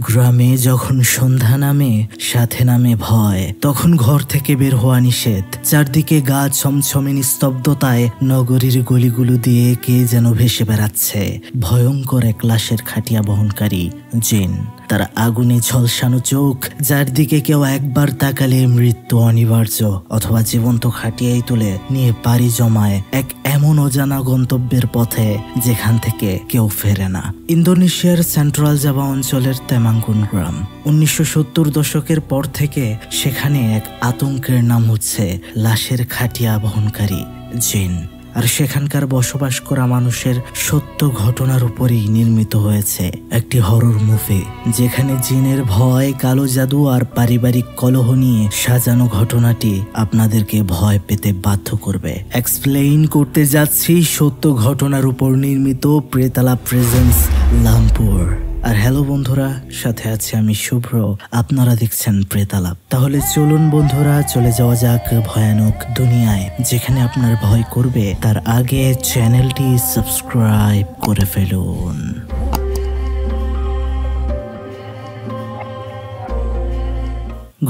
গ্রামে যখন সন্ধ্যা নামে সাথে নামে ভয়, তখন ঘর থেকে বের হওয়া নিষেধ। চারদিকে গা ছমছমে নিস্তব্ধতায় নগরীর গলিগুলো দিয়ে কে যেন ভেসে বেড়াচ্ছে ভয়ঙ্কর এক লাশের খাটিয়া বহনকারী জিন। তার আগুনে ঝলসানো চোখ, যার দিকে কেউ একবার তাকালে মৃত্যু অনিবার্য, অথবা জীবন্ত খাটিয়াই তুলে নিয়ে পাড়ি জমায় এক এমন অজানা গন্তব্যের পথে যেখান থেকে কেউ ফেরে না। ইন্দোনেশিয়ার সেন্ট্রাল জাভা অঞ্চলের তেমাঙ্গুন গ্রাম। 1970 দশকের পর থেকে সেখানে এক আতঙ্কের নাম হচ্ছে লাশের খাটিয়া বহনকারী জিন। আর সেখানকার বসবাস করা মানুষের সত্য ঘটনার উপরেই নির্মিত হয়েছে একটি হরর মুভি, যেখানে জিনের ভয়, কালো জাদু আর পারিবারিক কলহ নিয়ে সাজানো ঘটনাটি আপনাদেরকে ভয় পেতে বাধ্য করবে। এক্সপ্লেইন করতে যাচ্ছি সত্য ঘটনার উপর নির্মিত প্রেতালাপ প্রেজেন্স লামপুর। আর হ্যালো বন্ধুরা, সাথে আছে আমি শুভ্র, আপনারা দেখছেন প্রেতালাপ। তাহলে চলুন বন্ধুরা, চলে যাওয়া যাক ভয়ানক দুনিয়ায়, যেখানে আপনার ভয় করবে তার আগে চ্যানেলটি সাবস্ক্রাইব করে ফেলুন।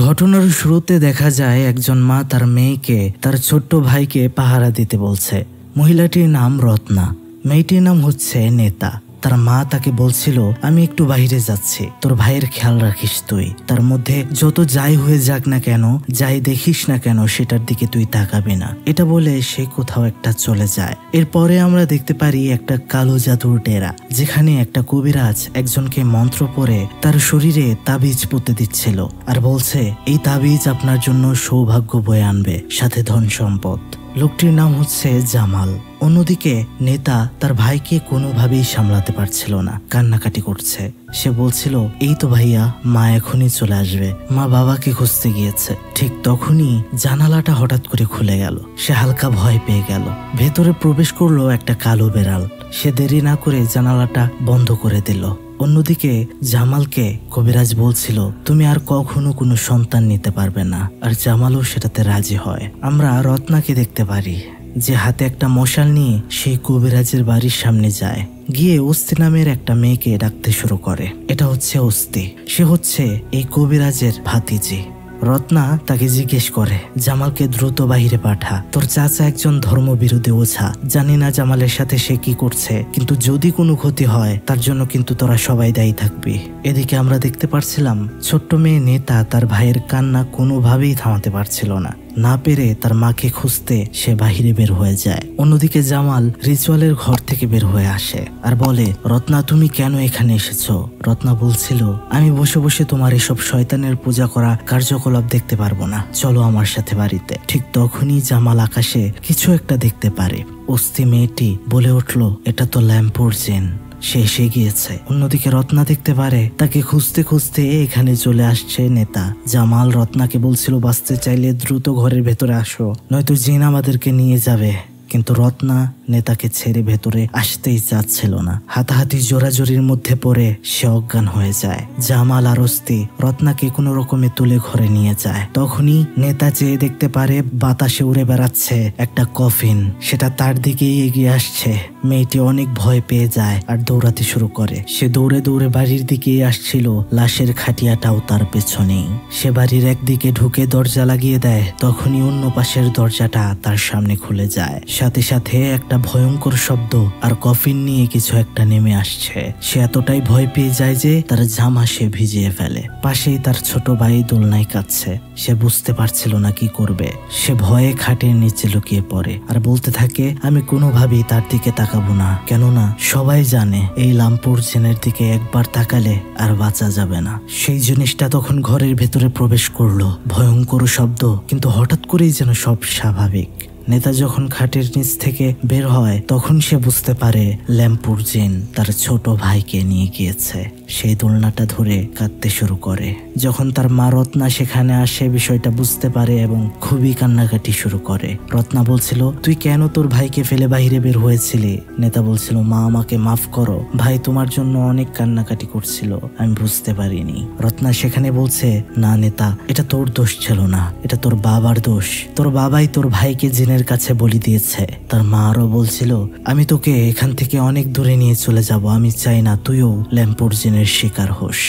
ঘটনার শুরুতে দেখা যায় একজন মা তার মেয়েকে তার ছোট্ট ভাইকে পাহারা দিতে বলছে। মহিলাটির নাম রত্না, মেয়েটির নাম হচ্ছে নেতা। তার মা তাকে বলছিল, আমি একটু বাইরে যাচ্ছি, তোর ভাইয়ের খেয়াল রাখিস তুই। তার মধ্যে যত যাই হয়ে যাক না কেন, যাই দেখিস না কেন, সেটার দিকে তুই তাকাবি না। এটা বলে সে কোথাও একটা চলে যায়। এরপরে আমরা দেখতে পারি একটা কালো জাদুর ডেরা, যেখানে একটা কবিরাজ একজনকে মন্ত্র পড়ে তার শরীরে তাবিজ পুঁতে দিচ্ছিল আর বলছে, এই তাবিজ আপনার জন্য সৌভাগ্য বয়ে আনবে, সাথে ধন সম্পদ। লোকটির নাম হচ্ছে জামাল। অন্যদিকে নেতা তার ভাইকে কোনোভাবেই সামলাতে পারছিল না, কান্নাকাটি করছে। সে বলছিল, এই তো ভাইয়া, মা এখনই চলে আসবে, মা বাবাকে খুঁজতে গিয়েছে। ঠিক তখনই জানালাটা হঠাৎ করে খুলে গেল। সে হালকা ভয় পেয়ে গেল। ভেতরে প্রবেশ করলো একটা কালো বেড়াল। সে দেরি না করে জানালাটা বন্ধ করে দিল। অন্যদিকে জামালকে কবিরাজ বলছিল, তুমি আর কখনো কোনো সন্তান নিতে পারবে না। আর জামালও সেটাতে রাজি হয়। আমরা রত্নাকে দেখতে পারি, যে হাতে একটা মশাল নিয়ে সেই কবিরাজের বাড়ির সামনে যায়। গিয়ে অস্তি নামের একটা মেয়েকে ডাকতে শুরু করে। এটা হচ্ছে অস্তি, সে হচ্ছে এই কবিরাজের ভাতিজি। রত্না তাকে জিজ্ঞেস করে, জামালকে দ্রুত বাহিরে পাঠা, তোর চাচা একজন ধর্মবিরোধী ওঝা। জানি না জামালের সাথে সে কি করছে, কিন্তু যদি কোনো ক্ষতি হয় তার জন্য কিন্তু তোরা সবাই দায়ী থাকবি। এদিকে আমরা দেখতে পারছিলাম ছোট্ট মেয়ে নেতা তার ভাইয়ের কান্না কোনোভাবেই থামাতে পারছিল না। না পেরে তার মাকে খুঁজতে সে বাহিরে বের হয়ে যায়। অন্যদিকে জামাল রিচুয়ালের ঘর থেকে বের হয়ে আসে আর বলে, রত্না তুমি কেন এখানে এসেছো? রত্না বলছিল, আমি বসে বসে তোমার এসব শয়তানের পূজা করা কার্যকলাপ দেখতে পারবো না, চলো আমার সাথে বাড়িতে। ঠিক তখনই জামাল আকাশে কিছু একটা দেখতে পারে। অস্থি মেয়েটি বলে উঠল, এটা তো ল্যাম্পুর জিন, সে এসে গিয়েছে। অন্যদিকে রত্না দেখতে পারে তাকে খুঁজতে খুঁজতে এখানে চলে আসছে নেতা। জামাল রত্নাকে বলছিল, বাঁচতে চাইলে দ্রুত ঘরের ভেতরে আসো, নয়তো জিন আমাদেরকে নিয়ে যাবে। কিন্তু রত্না নেতাকে ছেড়ে ভেতরে আসতেই চাচ্ছিল না। হাতাহাতি জোরাজোরির মধ্যে পড়ে সে অজ্ঞান হয়ে যায়। জামাল আর অস্তি রত্নাকে কোনো রকমে তুলে ঘরে নিয়ে যায়। তখনই নেতা চেয়ে দেখতে পারে বাতাসে উড়ে বেড়াচ্ছে একটা কফিন, সেটা তার দিকেই এগিয়ে আসছে। মেয়েটি অনেক ভয় পেয়ে যায় আর দৌড়াতে শুরু করে। সে দৌড়ে দৌড়ে বাড়ির দিকেই আসছিল, লাশের খাটিয়াটাও তার পেছনেই। সে বাড়ির একদিকে ঢুকে দরজা লাগিয়ে দেয়, তখনই অন্য পাশের দরজাটা তার সামনে খুলে যায়। সাথে সাথে একটা ভয়ঙ্কর শব্দ আর কফিন নিয়ে কিছু একটা নেমে আসছে। সে এতটাই ভয় পেয়ে যায় যে তার জামা সে ভিজিয়ে ফেলে। পাশেই তার ছোট ভাই দোলনায় কাঁদছে। সে বুঝতে পারছিল না কি করবে। সে ভয়ে খাটের নিচে লুকিয়ে পড়ে আর বলতে থাকে, আমি কোনোভাবেই তার দিকে তাকাবো না, কেননা সবাই জানে এই লামপুর জিনের দিকে একবার তাকালে আর বাঁচা যাবে না। সেই জিনিসটা তখন ঘরের ভেতরে প্রবেশ করলো। ভয়ঙ্কর শব্দ, কিন্তু হঠাৎ করেই যেন সব স্বাভাবিক। নেতা যখন খাটের নিচ থেকে বের হয় তখন সে বুঝতে পারে ল্যাম্পুর জিন তার ছোট ভাইকে নিয়ে গিয়েছে। সেই দোলনাটা ধরে কাঁদতে শুরু করে। যখন তার মা রত্না সেখানে আসে, বিষয়টা বুঝতে পারে এবং খুবই কান্নাকাটি শুরু করে। রত্না বলছিল, তুই কেন তোর ভাইকে ফেলে বাইরে বের হয়েছিলি? নেতা বলছিল, মা আমাকে মাফ করো, ভাই তোমার জন্য অনেক কান্নাকাটি করছিল, আমি বুঝতে পারিনি। রত্না সেখানে বলছে, না নেতা, এটা তোর দোষ ছিল না, এটা তোর বাবার দোষ। তোর বাবাই তোর ভাইকে জিনের কাছে বলি দিয়েছে। তার মা আরো বলছিল, আমি তোকে এখান থেকে অনেক দূরে নিয়ে চলে যাব, আমি চাই না তুইও ল্যাম্পুর জিনের শিকার হোস।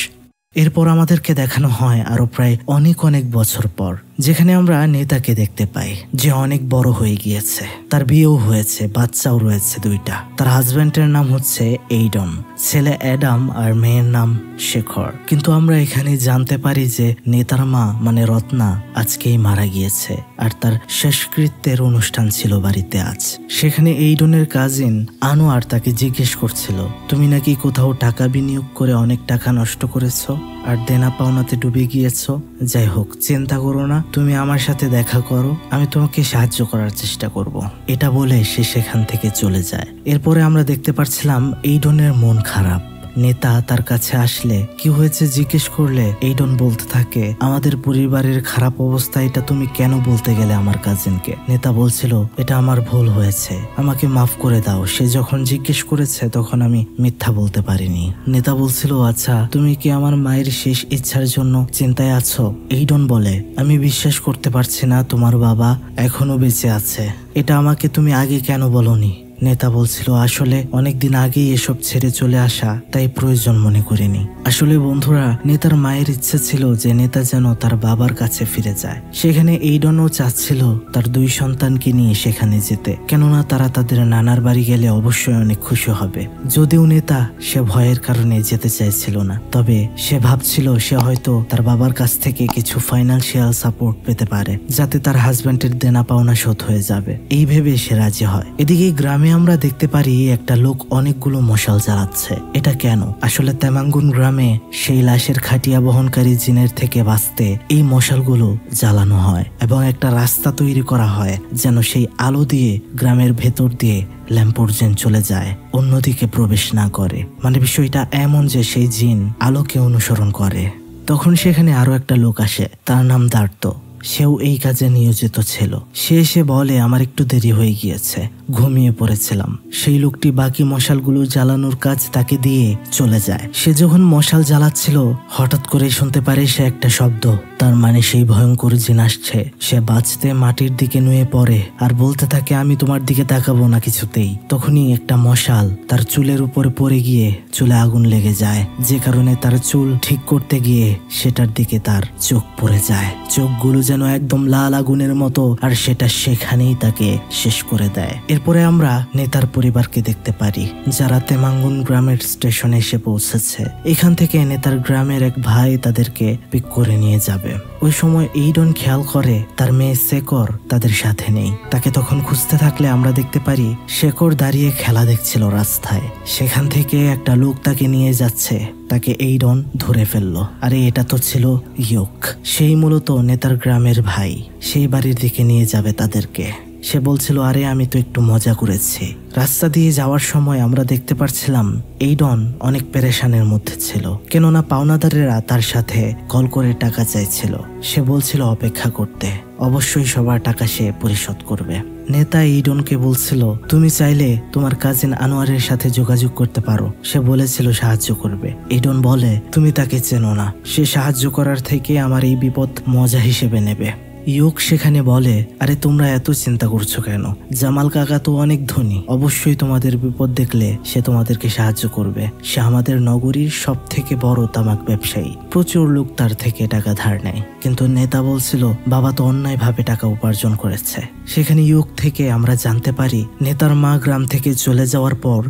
এরপর আমাদেরকে দেখানো হয় আরো প্রায় অনেক বছর পর, যেখানে আমরা নেতাকে দেখতে পাই যে অনেক বড় হয়ে গিয়েছে, তার বিয়েও হয়েছে, বাচ্চাও রয়েছে 2টা। তার হাজব্যান্ডের নাম হচ্ছে এইডন, ছেলে অ্যাডাম আর মেয়ের নাম শেখর। কিন্তু আমরা এখানে জানতে পারি যে নেতার মা মানে রত্না আজকেই মারা গিয়েছে, আর তার শেষকৃত্যের অনুষ্ঠান ছিল বাড়িতে আজ। সেখানে এইডনের কাজিন আনোয়ার তাকে জিজ্ঞেস করছিল, তুমি নাকি কোথাও টাকা বিনিয়োগ করে অনেক টাকা নষ্ট করেছো আর দেনা পাওনাতে ডুবে গিয়েছো। যাই হোক, চিন্তা করো না, তুমি আমার সাথে দেখা করো, আমি তোমাকে সাহায্য করার চেষ্টা করব। এটা বলে সে সেখান থেকে চলে যায়। এরপরে আমরা দেখতে পাচ্ছিলাম এইডনের মন খারাপ। নেতা তার কাছে আসলে কি হয়েছে জিজ্ঞেস করলে এইডন বলতে থাকে, আমাদের পরিবারের খারাপ অবস্থা, এটা তুমি কেন বলতে গেলে আমার কাজিনকে। নেতা বলছিল, এটা আমার ভুল হয়েছে, আমাকে মাফ করে দাও। সে যখন জিজ্ঞেস করেছে তখন আমি মিথ্যা বলতে পারিনি। নেতা বলছিল, আচ্ছা তুমি কি আমার মায়ের শেষ ইচ্ছার জন্য চিন্তায় আছো। এইডন বলে, আমি বিশ্বাস করতে পারছি না তোমার বাবা এখনো বেঁচে আছে, এটা আমাকে তুমি আগে কেন বলনি। নেতা বলছিল, আসলে অনেকদিন আগেই এসব ছেড়ে চলে আসা, তাই প্রয়োজন মনে করিনি। আসলে বন্ধুরা, নেতার মায়ের ইচ্ছে ছিল যে নেতা যেন তার বাবার কাছে ফিরে যায়। সেখানে এইডনও চাচ্ছিল তার 2 সন্তানকে নিয়ে সেখানে যেতে, কেননা তারা তাদের নানার বাড়ি গেলে অবশ্যই অনেক খুশি হবে। যদিও নেতা সে ভয়ের কারণে যেতে চাইছিল না, তবে সে ভাবছিল সে হয়তো তার বাবার কাছ থেকে কিছু ফাইন্যান্সিয়াল সাপোর্ট পেতে পারে, যাতে তার হাজব্যান্ডের দেনা পাওনা শোধ হয়ে যাবে। এই ভেবে সে রাজি হয়। এদিকে গ্রামে আমরা দেখতে পারি একটা লোক অনেকগুলো মশাল জ্বালাচ্ছে। এটা কেন? আসলে তেমাঙ্গুন গ্রামে সেই লাশের খাটিয়া বহনকারী জিনের থেকে বাঁচতে এই মশালগুলো জ্বালানো হয় এবং একটা রাস্তা তৈরি করা হয় যেন সেই আলো দিয়ে গ্রামের ভেতর দিয়ে ল্যাম্পোর জিন চলে যায়, অন্যদিকে প্রবেশ না করে। মানে বিষয়টা এমন যে সেই জিন আলোকে অনুসরণ করে। তখন সেখানে আরো একটা লোক আসে, তার নাম দার্ত। সেও এই কাজে নিয়োজিত ছিল। সে এসে বলে, আমার একটু দেরি হয়ে গিয়েছে, ঘুমিয়ে পড়েছিলাম। সেই লোকটি বাকি মশালগুলো জ্বালানোর কাজ তাকে দিয়ে চলে যায়। সে যখন মশাল জ্বালাচ্ছিল হঠাৎ করে শুনতে পারে সে একটা শব্দ, তার মানে সেই ভয়ঙ্কর জিন আসছে। সে বাঁচতে মাটির দিকে নুয়ে পড়ে আর বলতে থাকে, আমি তোমার দিকে তাকাবো না কিছুতেই। তখনই একটা মশাল তার চুলের উপরে পড়ে গিয়ে চুলে আগুন লেগে যায়, যে কারণে তার চুল ঠিক করতে গিয়ে সেটার দিকে তার চোখ পড়ে যায়। চোখগুলো যেন একদম লাল আগুনের মতো, আর সেটা সেখানেই তাকে শেষ করে দেয়। এরপরে আমরা নেতার পরিবারকে দেখতে পারি, যারা তেমাঙ্গুন গ্রামের স্টেশনে এসে পৌঁছেছে। এখান থেকে নেতার গ্রামের এক ভাই তাদেরকে পিক করে নিয়ে যাবে। ওই সময় এইডন খেয়াল করে তার মেয়ে শেখর তাদের সাথে নেই। তাকে তখন খুঁজতে থাকলে আমরা দেখতে পারি শেখর দাঁড়িয়ে খেলা দেখছিল রাস্তায়। সেখান থেকে একটা লোক তাকে নিয়ে যাচ্ছে, তাকে এইডন ধরে ফেললো। আরে এটা তো ছিল ইয়োক, সেই মূলত নেতার গ্রামের ভাই। সেই বাড়ির দিকে নিয়ে যাবে তাদেরকে। সে বলছিল, আরে আমি তো একটু মজা করেছি। রাস্তা দিয়ে যাওয়ার সময় আমরা দেখতে পাচ্ছিলাম এইডন অনেক পেরেশানের মধ্যে ছিল, কেননা পাওনাদারেরা তার সাথে কল করে টাকা চাইছিল। সে বলছিল অপেক্ষা করতে, অবশ্যই সবার টাকা সে পরিশোধ করবে। নেতা এইডনকে বলছিল, তুমি চাইলে তোমার কাজিন আনোয়ারের সাথে যোগাযোগ করতে পারো, সে বলেছিল সাহায্য করবে। এইডন বলে, তুমি তাকে চেনো না, সে সাহায্য করার থেকে আমার এই বিপদ মজা হিসেবে নেবে। ইয়োক সেখানে বলে, আরে তোমরা এত চিন্তা করছো কেন? জামাল কাকা তো অনেক ধনী, অবশ্যই তোমাদের বিপদ দেখলে সে তোমাদেরকে সাহায্য করবে। সে আমাদের নগরীর সব থেকে বড় তামাক ব্যবসায়ী, প্রচুর লোক তার থেকে টাকা ধার নেয়। কিন্তু নেতা বলছিল, বাবা তো অন্যায়ভাবে টাকা উপার্জন করেছে। সেখানে ইয়োক থেকে আমরা জানতে পারি নেতার মা গ্রাম থেকে চলে যাওয়ার পর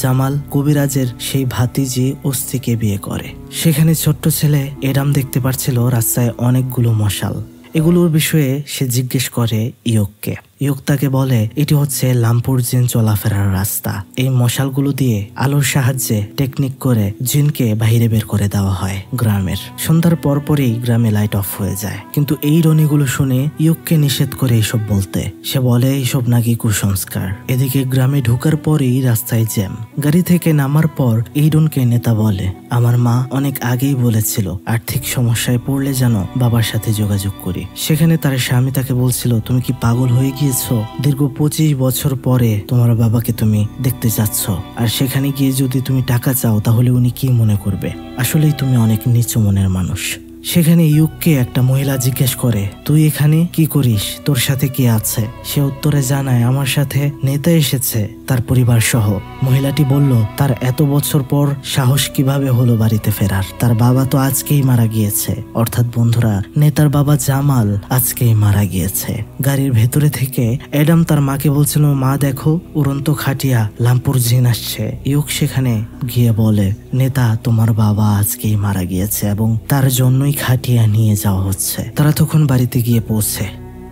জামাল কবিরাজের সেই ভাতিজি অস্তিকে বিয়ে করে। সেখানে ছোট্ট ছেলে এডাম দেখতে পাচ্ছিল রাস্তায় অনেকগুলো মশাল। এগুলোর বিষয়ে সে জিজ্ঞেস করে ইয়োককে। ইয়োক তাকে বলে, এটি হচ্ছে লামপুর জিন চলাফেরার রাস্তা। এই মশালগুলো দিয়ে আলোর সাহায্যে টেকনিক করে জিনকে বাইরে বের করে দেওয়া হয় গ্রামের। সন্ধ্যার পরপরই গ্রামে লাইট অফ হয়ে যায়। কিন্তু এই রনিগুলো শুনে ইয়োককে নিষেধ করে এইসব বলতে। সে বলে এইসব নাকি কুসংস্কার। এদিকে গ্রামে ঢোকার পরেই রাস্তায় জ্যাম। গাড়ি থেকে নামার পর এইডনকে নেতা বলে, আমার মা অনেক আগেই বলেছিল আর্থিক সমস্যায় পড়লে যেন বাবার সাথে যোগাযোগ করি। সেখানে তার স্বামী তাকে বলছিল, তুমি কি পাগল হয়ে গিয়েছো? দীর্ঘ 25 বছর পরে তোমার বাবাকে তুমি দেখতে যাচ্ছ, আর সেখানে গিয়ে যদি তুমি টাকা চাও তাহলে উনি কি মনে করবে? আসলেই তুমি অনেক নিচু মনের মানুষ। সেখানে ইউককে একটা মহিলা জিজ্ঞেস করে, তুই এখানে কি করিস, তোর সাথে কে আছে? সে উত্তরে জানায়, আমার সাথে নেতা এসেছে তার পরিবার সহ। মহিলাটি বলল, তার এত বছর পর সাহস কিভাবে হলো বাড়িতে ফেরার? তার বাবা তো আজকেই মারা গিয়েছে। অর্থাৎ বন্ধুরা, নেতার বাবা জামাল আজকেই মারা গিয়েছে। গাড়ির ভেতরে থেকে অ্যাডাম তার মাকে বলছিল, মা দেখো, উড়ন্ত খাটিয়া লামপুর জিন আসছে। ইউক সেখানে গিয়ে বলে, নেতা তোমার বাবা আজকেই মারা গিয়েছে এবং তার জন্যই খাটিয়া নিয়ে যাওয়া হচ্ছে। তারা তখন বাড়িতে গিয়ে পৌঁছে।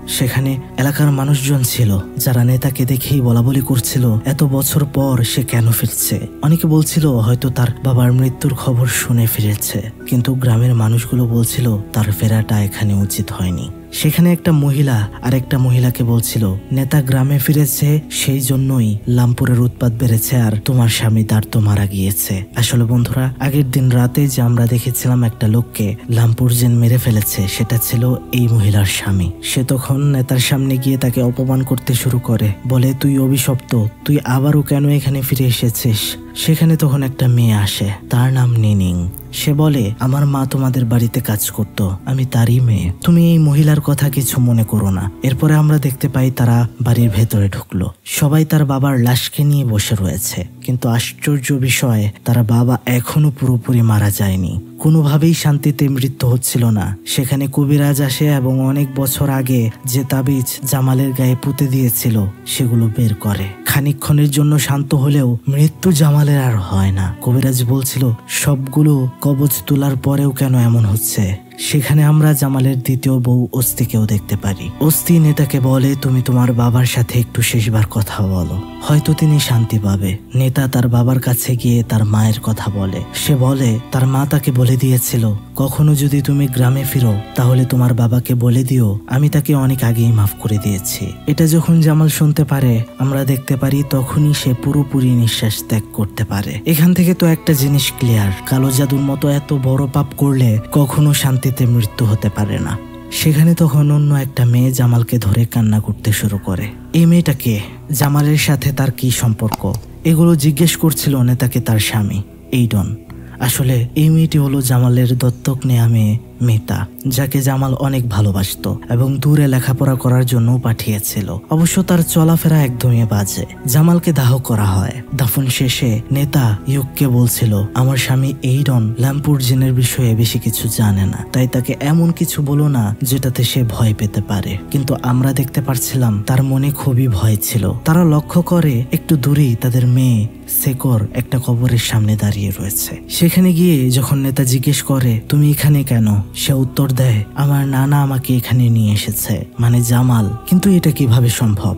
সেখানে এলাকার মানুষজন ছিল যারা নেতাকে দেখেই বলাবলি করছিল এত বছর পর সে কেন ফিরছে। অনেকে বলছিল হয়তো তার বাবার মৃত্যুর খবর শুনে ফিরেছে, কিন্তু গ্রামের মানুষগুলো বলছিল তার ফেরাটা এখানে উচিত হয়নি। সেখানে একটা মহিলা আর একটা মহিলাকে বলছিল, নেতা গ্রামে ফিরেছে, সেই জন্যই লামপুরের উৎপাত বেড়েছে আর তোমার স্বামী তার তো মারা গিয়েছে। আসলে বন্ধুরা, আগের দিন রাতে যে আমরা দেখেছিলাম একটা লোককে লামপুর জিন মেরে ফেলেছে, সেটা ছিল এই মহিলার স্বামী। সে তখন নেতার সামনে গিয়ে তাকে অপমান করতে শুরু করে, বলে, তুই অভিশপ্ত, তুই আবারও কেন এখানে ফিরে এসেছিস? সেখানে তখন একটা মেয়ে আসে, তার নাম নিনিং। সে বলে, আমার মা তোমাদের বাড়িতে কাজ করত, আমি তারই মেয়ে, তুমি এই মহিলার কথা কিছু মনে করো না। এরপরে আমরা দেখতে পাই তারা বাড়ির ভেতরে ঢুকলো। সবাই তার বাবার লাশকে নিয়ে বসে রয়েছে, কিন্তু আশ্চর্য বিষয়, তার বাবা এখনো পুরোপুরি মারা যায়নি। কোনোভাবেই শান্তিতে মৃত্যু হচ্ছিল না। সেখানে কবিরাজ আসে এবং অনেক বছর আগে যে তাবিজ জামালের গায়ে পুঁতে দিয়েছিল সেগুলো বের করে। খানিকক্ষণের জন্য শান্ত হলেও মৃত্যু জামালের আর হয় না। কবিরাজ বলছিল, সবগুলো কবজ তোলার পরেও কেন এমন হচ্ছে? সেখানে আমরা জামালের দ্বিতীয় বউ অস্তিকেও দেখতে পারি। অস্তি নেতাকে বলে, তুমি তোমার বাবার সাথে একটু শেষবার কথা বলো, হয়তো তিনি শান্তি পাবে। নেতা তার বাবার কাছে গিয়ে তার মায়ের কথা বলে। সে বলে, তার মা তাকে বলে দিয়েছিল, কখনো যদি তুমি গ্রামে ফিরো তাহলে তোমার বাবাকে বলে দিও আমি তাকে অনেক আগেই মাফ করে দিয়েছি। এটা যখন জামাল শুনতে পারে, আমরা দেখতে পারি তখনই সে পুরোপুরি নিঃশ্বাস ত্যাগ করতে পারে। এখান থেকে তো একটা জিনিস ক্লিয়ার, কালো জাদুর মতো এত বড় পাপ করলে কখনো শান্তিতে মৃত্যু হতে পারে না। সেখানে তখন অন্য একটা মেয়ে জামালকে ধরে কান্না করতে শুরু করে। এই মেয়েটাকে, জামালের সাথে তার কি সম্পর্ক, এগুলো জিজ্ঞেস করছিল নেতাকে তার স্বামী এইডন। আসলে এই মেয়েটি হলো জামালের দত্তক নেয়া মেয়ে মিতা, যাকে জামাল অনেক ভালোবাসত এবং দূরে লেখাপড়া করার জন্য পাঠিয়েছিল। অবশ্য তার চলাফেরা একদমই বাজে। জামালকে দাহ করা হয়। দাফন শেষে নেতা ইউককে বলছিল, আমার স্বামী এইডন লামপুর জিনের বিষয়ে বেশি কিছু জানে না, তাই তাকে এমন কিছু বলো না যেটাতে সে ভয় পেতে পারে। কিন্তু আমরা দেখতে পারছিলাম তার মনে খুবই ভয় ছিল। তারা লক্ষ্য করে একটু দূরেই তাদের মেয়ে শেকর একটা কবরের সামনে দাঁড়িয়ে রয়েছে। সেখানে গিয়ে যখন নেতা জিজ্ঞেস করে, তুমি এখানে কেন? সে উত্তর দেয়, আমার নানা আমাকে এখানে নিয়ে এসেছে, মানে জামাল। কিন্তু এটা কিভাবে সম্ভব?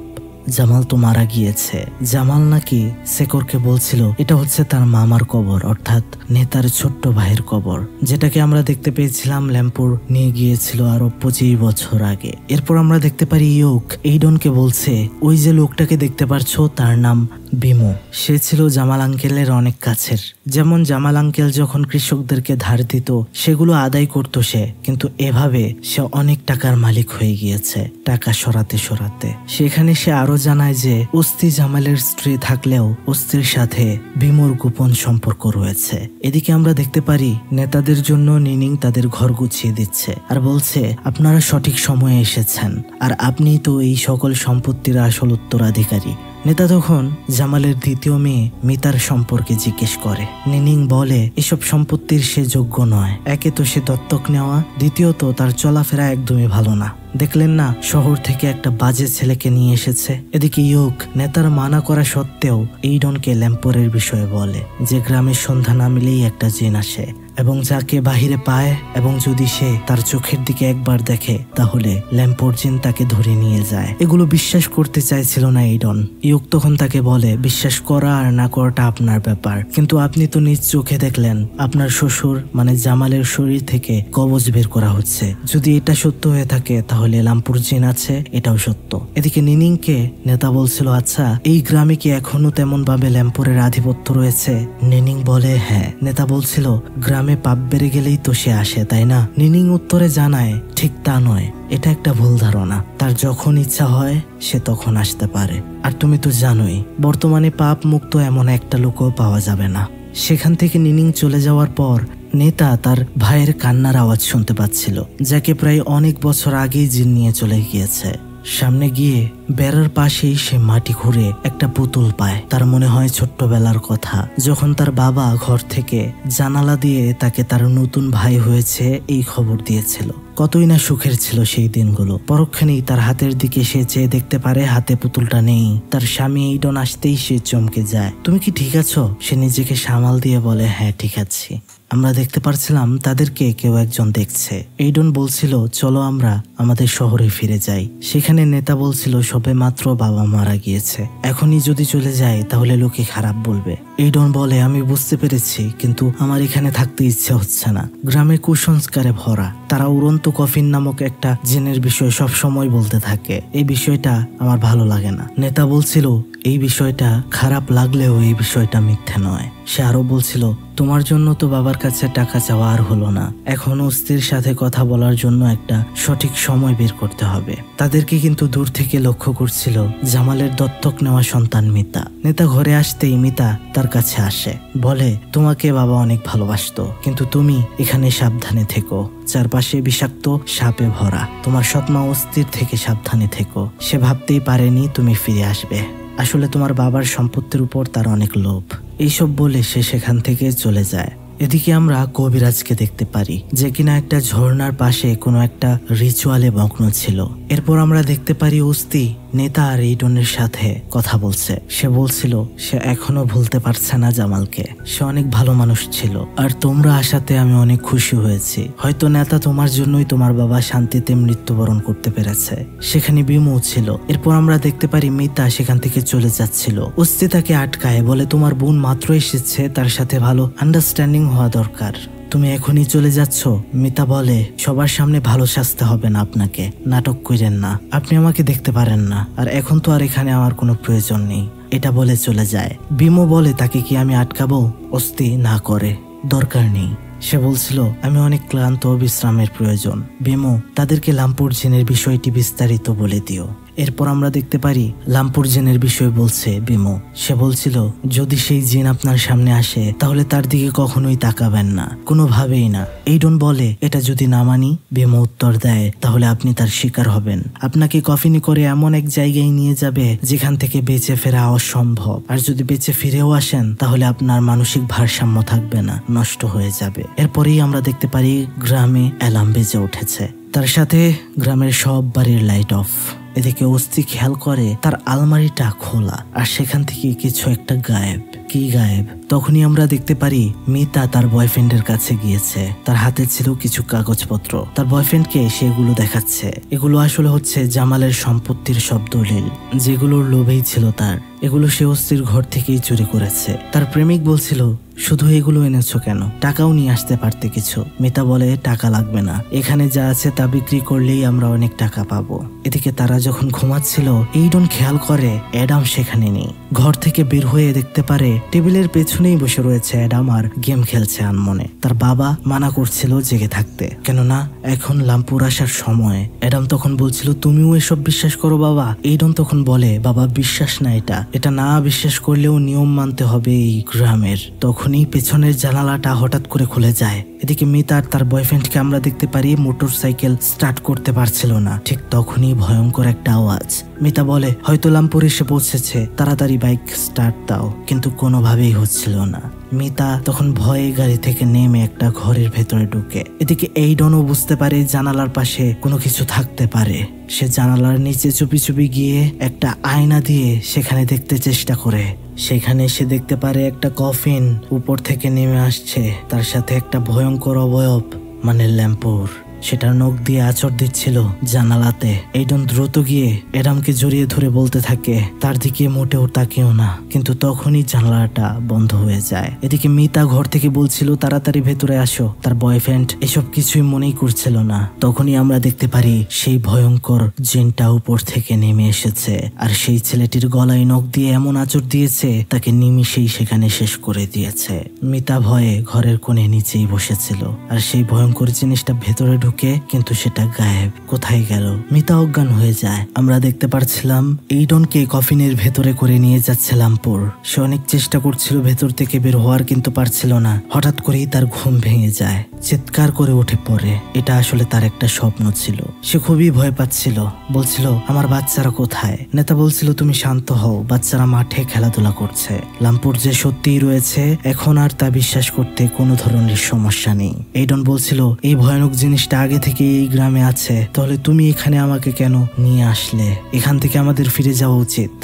জামাল তো মারা গিয়েছে। জামাল নাকি শেকরকে বলছিল এটা হচ্ছে তার মামার কবর, অর্থাৎ নেতার ছোট্ট ভাইয়ের কবর, যেটাকে আমরা দেখতে পেয়েছিলাম ল্যাম্পুর নিয়ে গিয়েছিল আরো 25 বছর আগে। এরপর আমরা দেখতে পারি ইউক এইডনকে বলছে, ওই যে লোকটাকে দেখতে পাচ্ছ তার নাম বিমু। সে ছিল জামাল আঙ্কেলের অনেক কাছের। যেমন জামাল আঙ্কেল যখন কৃষকদেরকে ধার দিত সেগুলো আদায় করত সে, কিন্তু এভাবে সে অনেক টাকার মালিক হয়ে গিয়েছে টাকা সরাতে সরাতে। সেখানে সে আরো জানায় যে অস্তি জামালের স্ত্রী থাকলেও অস্তির সাথে বিমুর গোপন সম্পর্ক রয়েছে। এদিকে আমরা দেখতে পারি নেতাদের জন্য নিনিং তাদের ঘর গুছিয়ে দিচ্ছে আর বলছে, আপনারা সঠিক সময়ে এসেছেন আর আপনি তো এই সকল সম্পত্তির আসল উত্তরাধিকারী। নেতা তখন জামালের দ্বিতীয় মেয়ে মিতার সম্পর্কে জিজ্ঞেস করে। নিনিং বলে, এসব সম্পত্তির সে যোগ্য নয়। একে তো সে দত্তক নেওয়া, দ্বিতীয়ত তার চলাফেরা একদমই ভালো না। দেখলেন না, শহর থেকে একটা বাজে ছেলেকে নিয়ে এসেছে। এদিকে ইউক নেতার মানা করা সত্ত্বেও এইডনকে ল্যাম্পোরের বিষয়ে বলে যে গ্রামের সন্ধ্যা না মিলেই একটা জিন আসে এবং যাকে বাহিরে পায় এবং যদি সে তার চোখের দিকে একবার দেখে তাহলে ল্যাম্পোর জিন তাকে ধরে নিয়ে যায়। এগুলো বিশ্বাস করতে চাইছিল না এইডন। ইউক তখন তাকে বলে, বিশ্বাস করা আর না করাটা আপনার ব্যাপার, কিন্তু আপনি তো নিজ চোখে দেখলেন আপনার শ্বশুর মানে জামালের শরীর থেকে কবজ বের করা হচ্ছে। যদি এটা সত্য হয়ে থাকে তাহলে লামপুর জিন আছে, এটাও সত্য। এদিকে নিনিংকে নেতা বলছিল, আচ্ছা এই গ্রামে কি এখনো তেমন ভাবে ল্যাম্পুরের আধিপত্য রয়েছে? নিনিং বলে, হ্যাঁ। নেতা বলছিল, গ্রামে পাপ বেড়ে গেলেই তো সে আসে, তাই না? নিনিং উত্তরে জানায়, ঠিক তা নয়, এটা একটা ভুল ধারণা। তার যখন ইচ্ছা হয় সে তখন আসতে পারে। আর তুমি তো জানোই বর্তমানে পাপ মুক্ত এমন একটা লোকও পাওয়া যাবে না। সেখান থেকে নিনিং চলে যাওয়ার পর নেতা তার ভাইয়ের কান্নার আওয়াজ শুনতে পাচ্ছিল, যাকে প্রায় অনেক বছর আগেই জিন নিয়ে চলে গিয়েছে। সামনে গিয়ে বেড়ার পাশেই সে মাটি খুঁড়ে একটা পুতুল পায়। তার মনে হয় ছোট্টবেলার কথা, যখন তার বাবা ঘর থেকে জানালা দিয়ে তাকে তার নতুন ভাই হয়েছে এই খবর দিয়েছিল। কতই না সুখের ছিল সেই দিনগুলো। পরক্ষণেই তার হাতের দিকে সে চেয়ে দেখতে পারে হাতে পুতুলটা নেই। তার স্বামী এইডন আসতেই সে চমকে যায়। তুমি কি ঠিক আছো? সে নিজেকে সামাল দিয়ে বলে, হ্যাঁ ঠিক আছি। আমরা দেখতে পারছিলাম তাদেরকে কেউ একজন দেখছে। এইডন বলছিল, চলো আমরা আমাদের শহরে ফিরে যাই। সেখানে নেতা বলছিল, সবে মাত্র বাবা মারা গিয়েছে, এখনই যদি চলে যায় তাহলে লোকে খারাপ বলবে। এইডন বলে, আমি বুঝতে পেরেছি, কিন্তু আমার এখানে থাকতে ইচ্ছে হচ্ছে না। গ্রামে কুসংস্কারে ভরা। তারা উড়ন্ত কফিন নামক একটা জিনের বিষয় সব সময় বলতে থাকে। এই বিষয়টা আমার ভালো লাগে না। নেতা বলছিল, এই বিষয়টা খারাপ লাগলেও এই বিষয়টা মিথ্যে নয়। সে আরো বলছিল, তোমার জন্য তো বাবার কাছে টাকা চাওয়া আর হলো না, এখন স্ত্রীর সাথে কথা বলার জন্য একটা সঠিক সময় বের করতে হবে। তাদেরকে কিন্তু দূর থেকে লক্ষ্য করছিল জামালের দত্তক নেওয়া সন্তান মিতা। নেতা ঘরে আসতেই মিতা তার কাছে আসে, বলে, তোমাকে বাবা অনেক ভালোবাসতো, কিন্তু তুমি এখানে সাবধানে থেকো, চারপাশে বিষাক্ত সাপে ভরা। তোমার সৎমা অস্থির থেকে সাবধানে থেকো। সে ভাবতেই পারেনি তুমি ফিরে আসবে। আসলে তোমার বাবার সম্পত্তির উপর তার অনেক লোভ। এইসব বলে সে সেখান থেকে চলে যায়। এদিকে আমরা কবিরাজকে দেখতে পারি, যে কিনা একটা ঝর্ণার পাশে কোনো একটা রিচুয়ালে মগ্ন ছিল। এরপর আমরা দেখতে পারি অস্তি নেতা আর এইডনের সাথে কথা বলছে। সে বলছিল সে এখনো ভুলতে পারছে না জামালকে, সে অনেক ভালো মানুষ ছিল, আর তোমরা আসাতে আমি অনেক খুশি হয়েছি। হয়তো নেতা তোমার জন্যই তোমার বাবা শান্তিতে মৃত্যুবরণ করতে পেরেছে। সেখানে বিমু ছিল। এরপর আমরা দেখতে পারি মিতা সেখান থেকে চলে যাচ্ছিল। অস্তি তাকে আটকায়, বলে, তোমার বোন মাত্র এসেছে, তার সাথে ভালো আন্ডারস্ট্যান্ডিং হওয়া দরকার, তুমি এখনই চলে যাচ্ছ। মিতা বলে, সবার সামনে ভালো সাজতে হবে না আপনাকে, নাটক করেন না, আপনি আমাকে দেখতে পারেন না, আর এখন তো আর এখানে আমার কোনো প্রয়োজন নেই। এটা বলে চলে যায়। বিমো বলে, তাকে কি আমি আটকাবো? অস্তি না করে, দরকার নেই। সে বলছিল, আমি অনেক ক্লান্ত, বিশ্রামের প্রয়োজন। বিমো তাদেরকে লামপুর জিনের বিষয়টি বিস্তারিত বলে দিও। এরপর আমরা দেখতে পারি লামপুর জিনের বিষয় বলছে বিমো। সে বলছিল, যদি সেই জিন আপনার সামনে আসে তাহলে তার দিকে কখনোই তাকাবেন না, কোনোভাবেই না। এইডন বলে, এটা যদি না মানি? বিমো উত্তর দেয়, তাহলে আপনি তার শিকার হবেন। আপনাকে কফিনি করে এমন এক জায়গায় নিয়ে যাবে যেখান থেকে বেঁচে ফেরা অসম্ভব। আর যদি বেঁচে ফিরেও আসেন তাহলে আপনার মানসিক ভারসাম্য থাকবে না, নষ্ট হয়ে যাবে। এরপরেই আমরা দেখতে পারি গ্রামে অ্যালার্ম বেজে উঠেছে। তার সাথে গ্রামের সব বাড়ির লাইট অফ। এদিকে অস্তি খেয়াল করে তার আলমারিটা খোলা, আর সেখান থেকে কিছু একটা গায়েব। কি গায়েব? তখনই আমরা দেখতে পারি মিতা তার বয়ফ্রেন্ডের কাছে গিয়েছে। তার হাতে ছিল কিছু কাগজপত্র। তার বয়ফ্রেন্ডকে সেগুলো দেখাচ্ছে। এগুলো আসলে হচ্ছে জামালের সম্পত্তির সব দলিল, যেগুলোর লোভেই ছিল তার। এগুলো সে অস্তির ঘর থেকেই চুরি করেছে। তার প্রেমিক বলছিল, শুধু এগুলো এনেছো কেন? টাকাও নিয়ে আসতে পারতে কিছু। মিতা বলে, টাকা লাগবে না, এখানে যা আছে তা বিক্রি করলেই আমরা অনেক টাকা পাবো। এদিকে তারা যখন ঘুমাচ্ছিল, এইডন খেয়াল করে অ্যাডাম সেখানে নেই। ঘর থেকে বের হয়ে দেখতে পারে টেবিলের পেছনেই বসে রয়েছে অ্যাডাম আর গেম খেলছে আনমনে। তার বাবা মানা করছিল জেগে থাকতে, কেননা এখন লামপুর আসার সময়। অ্যাডাম তখন বলছিল, তুমিও এসব বিশ্বাস করো বাবা? এইডন তখন বলে, বাবা বিশ্বাস না, এটা না বিশ্বাস করলেও নিয়ম মানতে হবে এই গ্রামের। তখনই পেছনের জানালাটা হঠাৎ করে খুলে যায়। এদিকে মিতা আর তার বয়ফ্রেন্ডকে আমরা দেখতে পারি মোটর সাইকেল স্টার্ট করতে পারছিল না। ঠিক তখনই ভয়ঙ্কর একটা আওয়াজ। মিতা বলে, হয়তো লামপুর এসে পৌঁছেছে, তাড়াতাড়ি বাইক স্টার্ট দাও। কিন্তু কোনোভাবেই হচ্ছিল না। মিতা তখন ভয়ে গাড়ি থেকে নেমে একটা ঘরের ভেতরে ঢুকে। এদিকে এইডনও বুঝতে পারে জানালার পাশে কোনো কিছু থাকতে পারে। সে জানালার নিচে চুপি চুপি গিয়ে একটা আয়না দিয়ে সেখানে দেখতে চেষ্টা করে। সেখানে সে দেখতে পারে একটা কফিন উপর থেকে নেমে আসছে, তার সাথে একটা ভয়ঙ্কর অবয়ব, মানে ল্যাম্পুর। সেটার নখ দিয়ে আঁচড় দিচ্ছিল জানালাতে। এইডন দ্রুত গিয়ে অ্যাডামকে জড়িয়ে ধরে বলতে থাকে, তার দিকে মোটেও তাকিও না। কিন্তু তখনই জানালাটা বন্ধ হয়ে যায়। এদিকে মিতা ঘর থেকে বলছিল, তাড়াতাড়ি ভেতরে আসো। তার বয়ফ্রেন্ড এসব কিছুই মনেই করছিল না। তখনই আমরা দেখতে পারি সেই ভয়ঙ্কর জিনটা উপর থেকে নেমে এসেছে, আর সেই ছেলেটির গলায় নখ দিয়ে এমন আঁচড় দিয়েছে তাকে নিমিষেই সেখানে শেষ করে দিয়েছে। মিতা ভয়ে ঘরের কোণে নিচেই বসেছিল, আর সেই ভয়ঙ্কর জিনিসটা ভেতরে ঢুকে ঢোকে কিন্তু সেটা গায়েব। কোথায় গেল? মিতা অজ্ঞান হয়ে যায়। আমরা দেখতে পারছিলাম এইডনকে কফিনের ভেতরে করে নিয়ে যাচ্ছে লামপুর। সে অনেক চেষ্টা করছিল ভেতর থেকে বের হওয়ার, কিন্তু পারছিল না। হঠাৎ করেই তার ঘুম ভেঙে যায়, চিৎকার করে উঠে পড়ে। এটা আসলে তার একটা স্বপ্ন ছিল। সে খুবই ভয় পাচ্ছিল, বলছিল আমার বাচ্চারা কোথায়? নেতা বলছিল তুমি শান্ত হও, বাচ্চারা মাঠে খেলাধুলা করছে। লামপুর যে সত্যিই রয়েছে এখন আর তা বিশ্বাস করতে কোনো ধরনের সমস্যা নেই। এইডন বলছিল এই ভয়ানক জিনিসটা আগে থেকে এই গ্রামে আছে, তাহলে তুমি এখানে আমাকে কেন নিয়ে আসলে? এখান থেকে আমাদের ফিরে যাওয়া উচিত।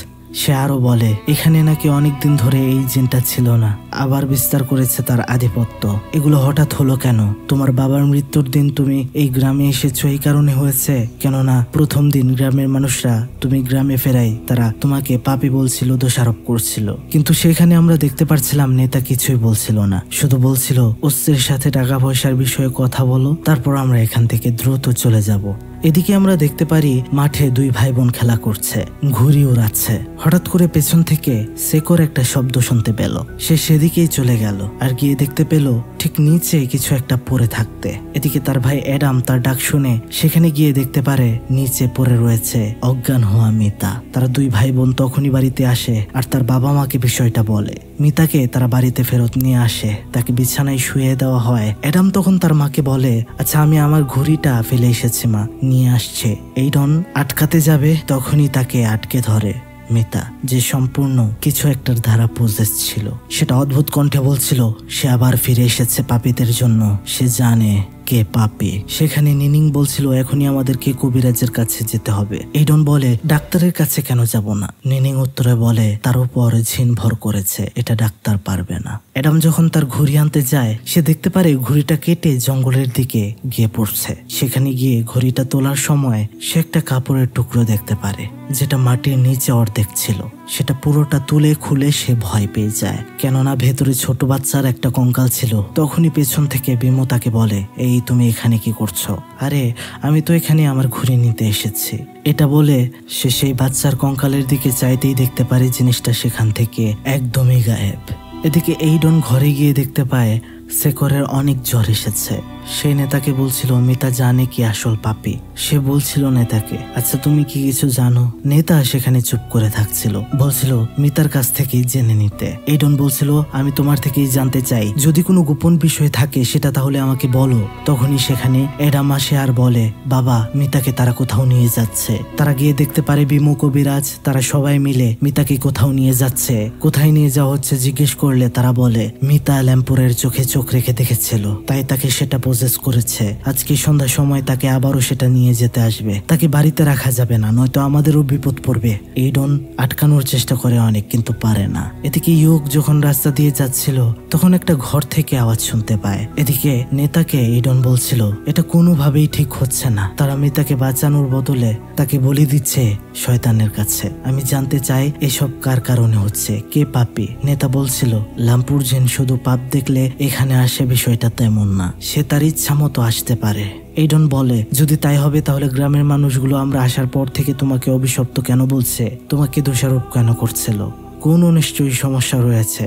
সে আরো বলে এখানে নাকি অনেকদিন ধরে এই জিনটা ছিল না, আবার বিস্তার করেছে তার আধিপত্য। এগুলো হঠাৎ হলো কেন? তোমার বাবার মৃত্যুর দিন তুমি এই গ্রামে এসেছো এই কারণে হয়েছে? কেননা প্রথম দিন গ্রামের মানুষরা তুমি গ্রামে ফেরাই তারা তোমাকে পাপী বলছিল, দোষারোপ করছিল। কিন্তু সেখানে আমরা দেখতে পারছিলাম নেতা কিছুই বলছিল না, শুধু বলছিল অস্ত্রের সাথে টাকা পয়সার বিষয়ে কথা বলো, তারপর আমরা এখান থেকে দ্রুত চলে যাব। এদিকে আমরা দেখতে পারি মাঠে দুই ভাই বোন খেলা করছে, ঘুড়ি উড়াচ্ছে। হঠাৎ করে পেছন থেকে সেকর একটা শব্দ শুনতে পেল। সে সেদিকেই চলে গেল আর গিয়ে দেখতে পেল ঠিক নিচে কিছু একটা পড়ে থাকতে। এদিকে তার ভাই অ্যাডাম তার ডাক শুনে সেখানে গিয়ে দেখতে পারে নিচে পড়ে রয়েছে অজ্ঞান হওয়া মিতা। তারা দুই ভাই বোন তখনই বাড়িতে আসে আর তার বাবা মাকে বিষয়টা বলে। মিতাকে তারা বাড়িতে ফেরত নিয়ে আসে, তাকে বিছানায় শুয়ে দেওয়া হয়। অ্যাডাম তখন তার মাকে বলে আচ্ছা আমি আমার ঘড়িটা ফেলে এসেছি মা, নিয়ে আসছে। এইডন আটকাতে যাবে তখনই তাকে আটকে ধরে মিতা, যে সম্পূর্ণ কিছু একটার ধারা পজেস ছিল। সেটা অদ্ভুত কণ্ঠে বলছিল সে আবার ফিরে এসেছে পাপীদের জন্য, সে জানে কে পাপী। সেখানে নিনিং বলছিল এখনই আমাদেরকে কবিরাজের কাছে যেতে হবে। এইডন বলে ডাক্তারের কাছে কেন যাব না? নিনিং উত্তরে বলে তার উপর ঝিন ভর করেছে, এটা ডাক্তার পারবে না। অ্যাডাম যখন তার ঘুড়ি আনতে যায় সে দেখতে পারে ঘুড়িটা কেটে জঙ্গলের দিকে গিয়ে পড়ছে। সেখানে গিয়ে ঘুড়িটা তোলার সময় সে একটা কাপড়ের টুকরো দেখতে পারে যেটা মাটির নিচে অর্ধেক ছিল। সেটা পুরোটা তুলে খুলে সে ভয় পেয়ে যায়, কেননা ভেতরে ছোট বাচ্চার একটা কঙ্কাল ছিল। তখনই পেছন থেকে বিমো তাকে বলে এই তুমি এখানে কি করছো? আরে আমি তো এখানে আমার ঘুড়ি নিতে এসেছি। এটা বলে সে সেই বাচ্চার কঙ্কালের দিকে চাইতেই দেখতে পারে জিনিসটা সেখান থেকে একদমই গায়েব। এদিকে এইডন ঘরে গিয়ে দেখতে পায় সেকরের অনেক জ্বর এসেছে। সে নেতাকে বলছিল মিতা জানে কি আসল পাপী। সে বলছিল নেতাকে আচ্ছা তুমি কি কিছু জানো? নেতা সেখানে চুপ করে থাকছিল, বলছিল মিতার কাছ থেকেই জেনে নিতে। এইডন বলছিল আমি তোমার থেকেই জানতে চাই, যদি কোনো গোপন বিষয় থাকে সেটা তাহলে আমাকে বলো। তখনই সেখানে অ্যাডাম আসে আর বলে বাবা মিতাকে তারা কোথাও নিয়ে যাচ্ছে। তারা গিয়ে দেখতে পারে বিমু কবিরাজ তারা সবাই মিলে মিতাকে কোথাও নিয়ে যাচ্ছে। কোথায় নিয়ে যাওয়া হচ্ছে জিজ্ঞেস করলে তারা বলে মিতা ল্যাম্পুরের চোখে চোখ রেখে দেখেছিল, তাই তাকে সেটা প্রসেস করেছে। আজকে সন্ধ্যার সময় তাকে আবারও সেটা নিয়ে যেতে আসবে। তাকে বাড়িতে রাখা যাবে না, নয়তো আমাদেরও বিপদ পড়বে। এইডন আটকানোর চেষ্টা করে অনেক কিন্তু পারে না। এদিকে ইয়োগ যখন রাস্তা দিয়ে যাচ্ছিল তখন একটা ঘর থেকে আওয়াজ শুনতে পায়। এদিকে নেতাকে এইডন বলছিল এটা কোনোভাবেই ঠিক হচ্ছে না। তারা মিতাকে বাঁচানোর বদলে তাকে বলে দিচ্ছে শয়তানের কাছে। আমি জানতে চাই এসব কার কারণে হচ্ছে, কে পাপী? নেতা বলছিল লামপুর জিন শুধু পাপ দেখলে এখানে আসে, বিষয়টা তেমন না, সে তার ইচ্ছা মতো আসতে পারে। এইডন বলে যদি তাই হবে তাহলে গ্রামের মানুষগুলো আমরা আসার পর থেকে তোমাকে অভিশপ্ত কেন বলছে, তোমাকে দোষারোপ কেন করছিল? কোনো নিশ্চয়ই সমস্যা রয়েছে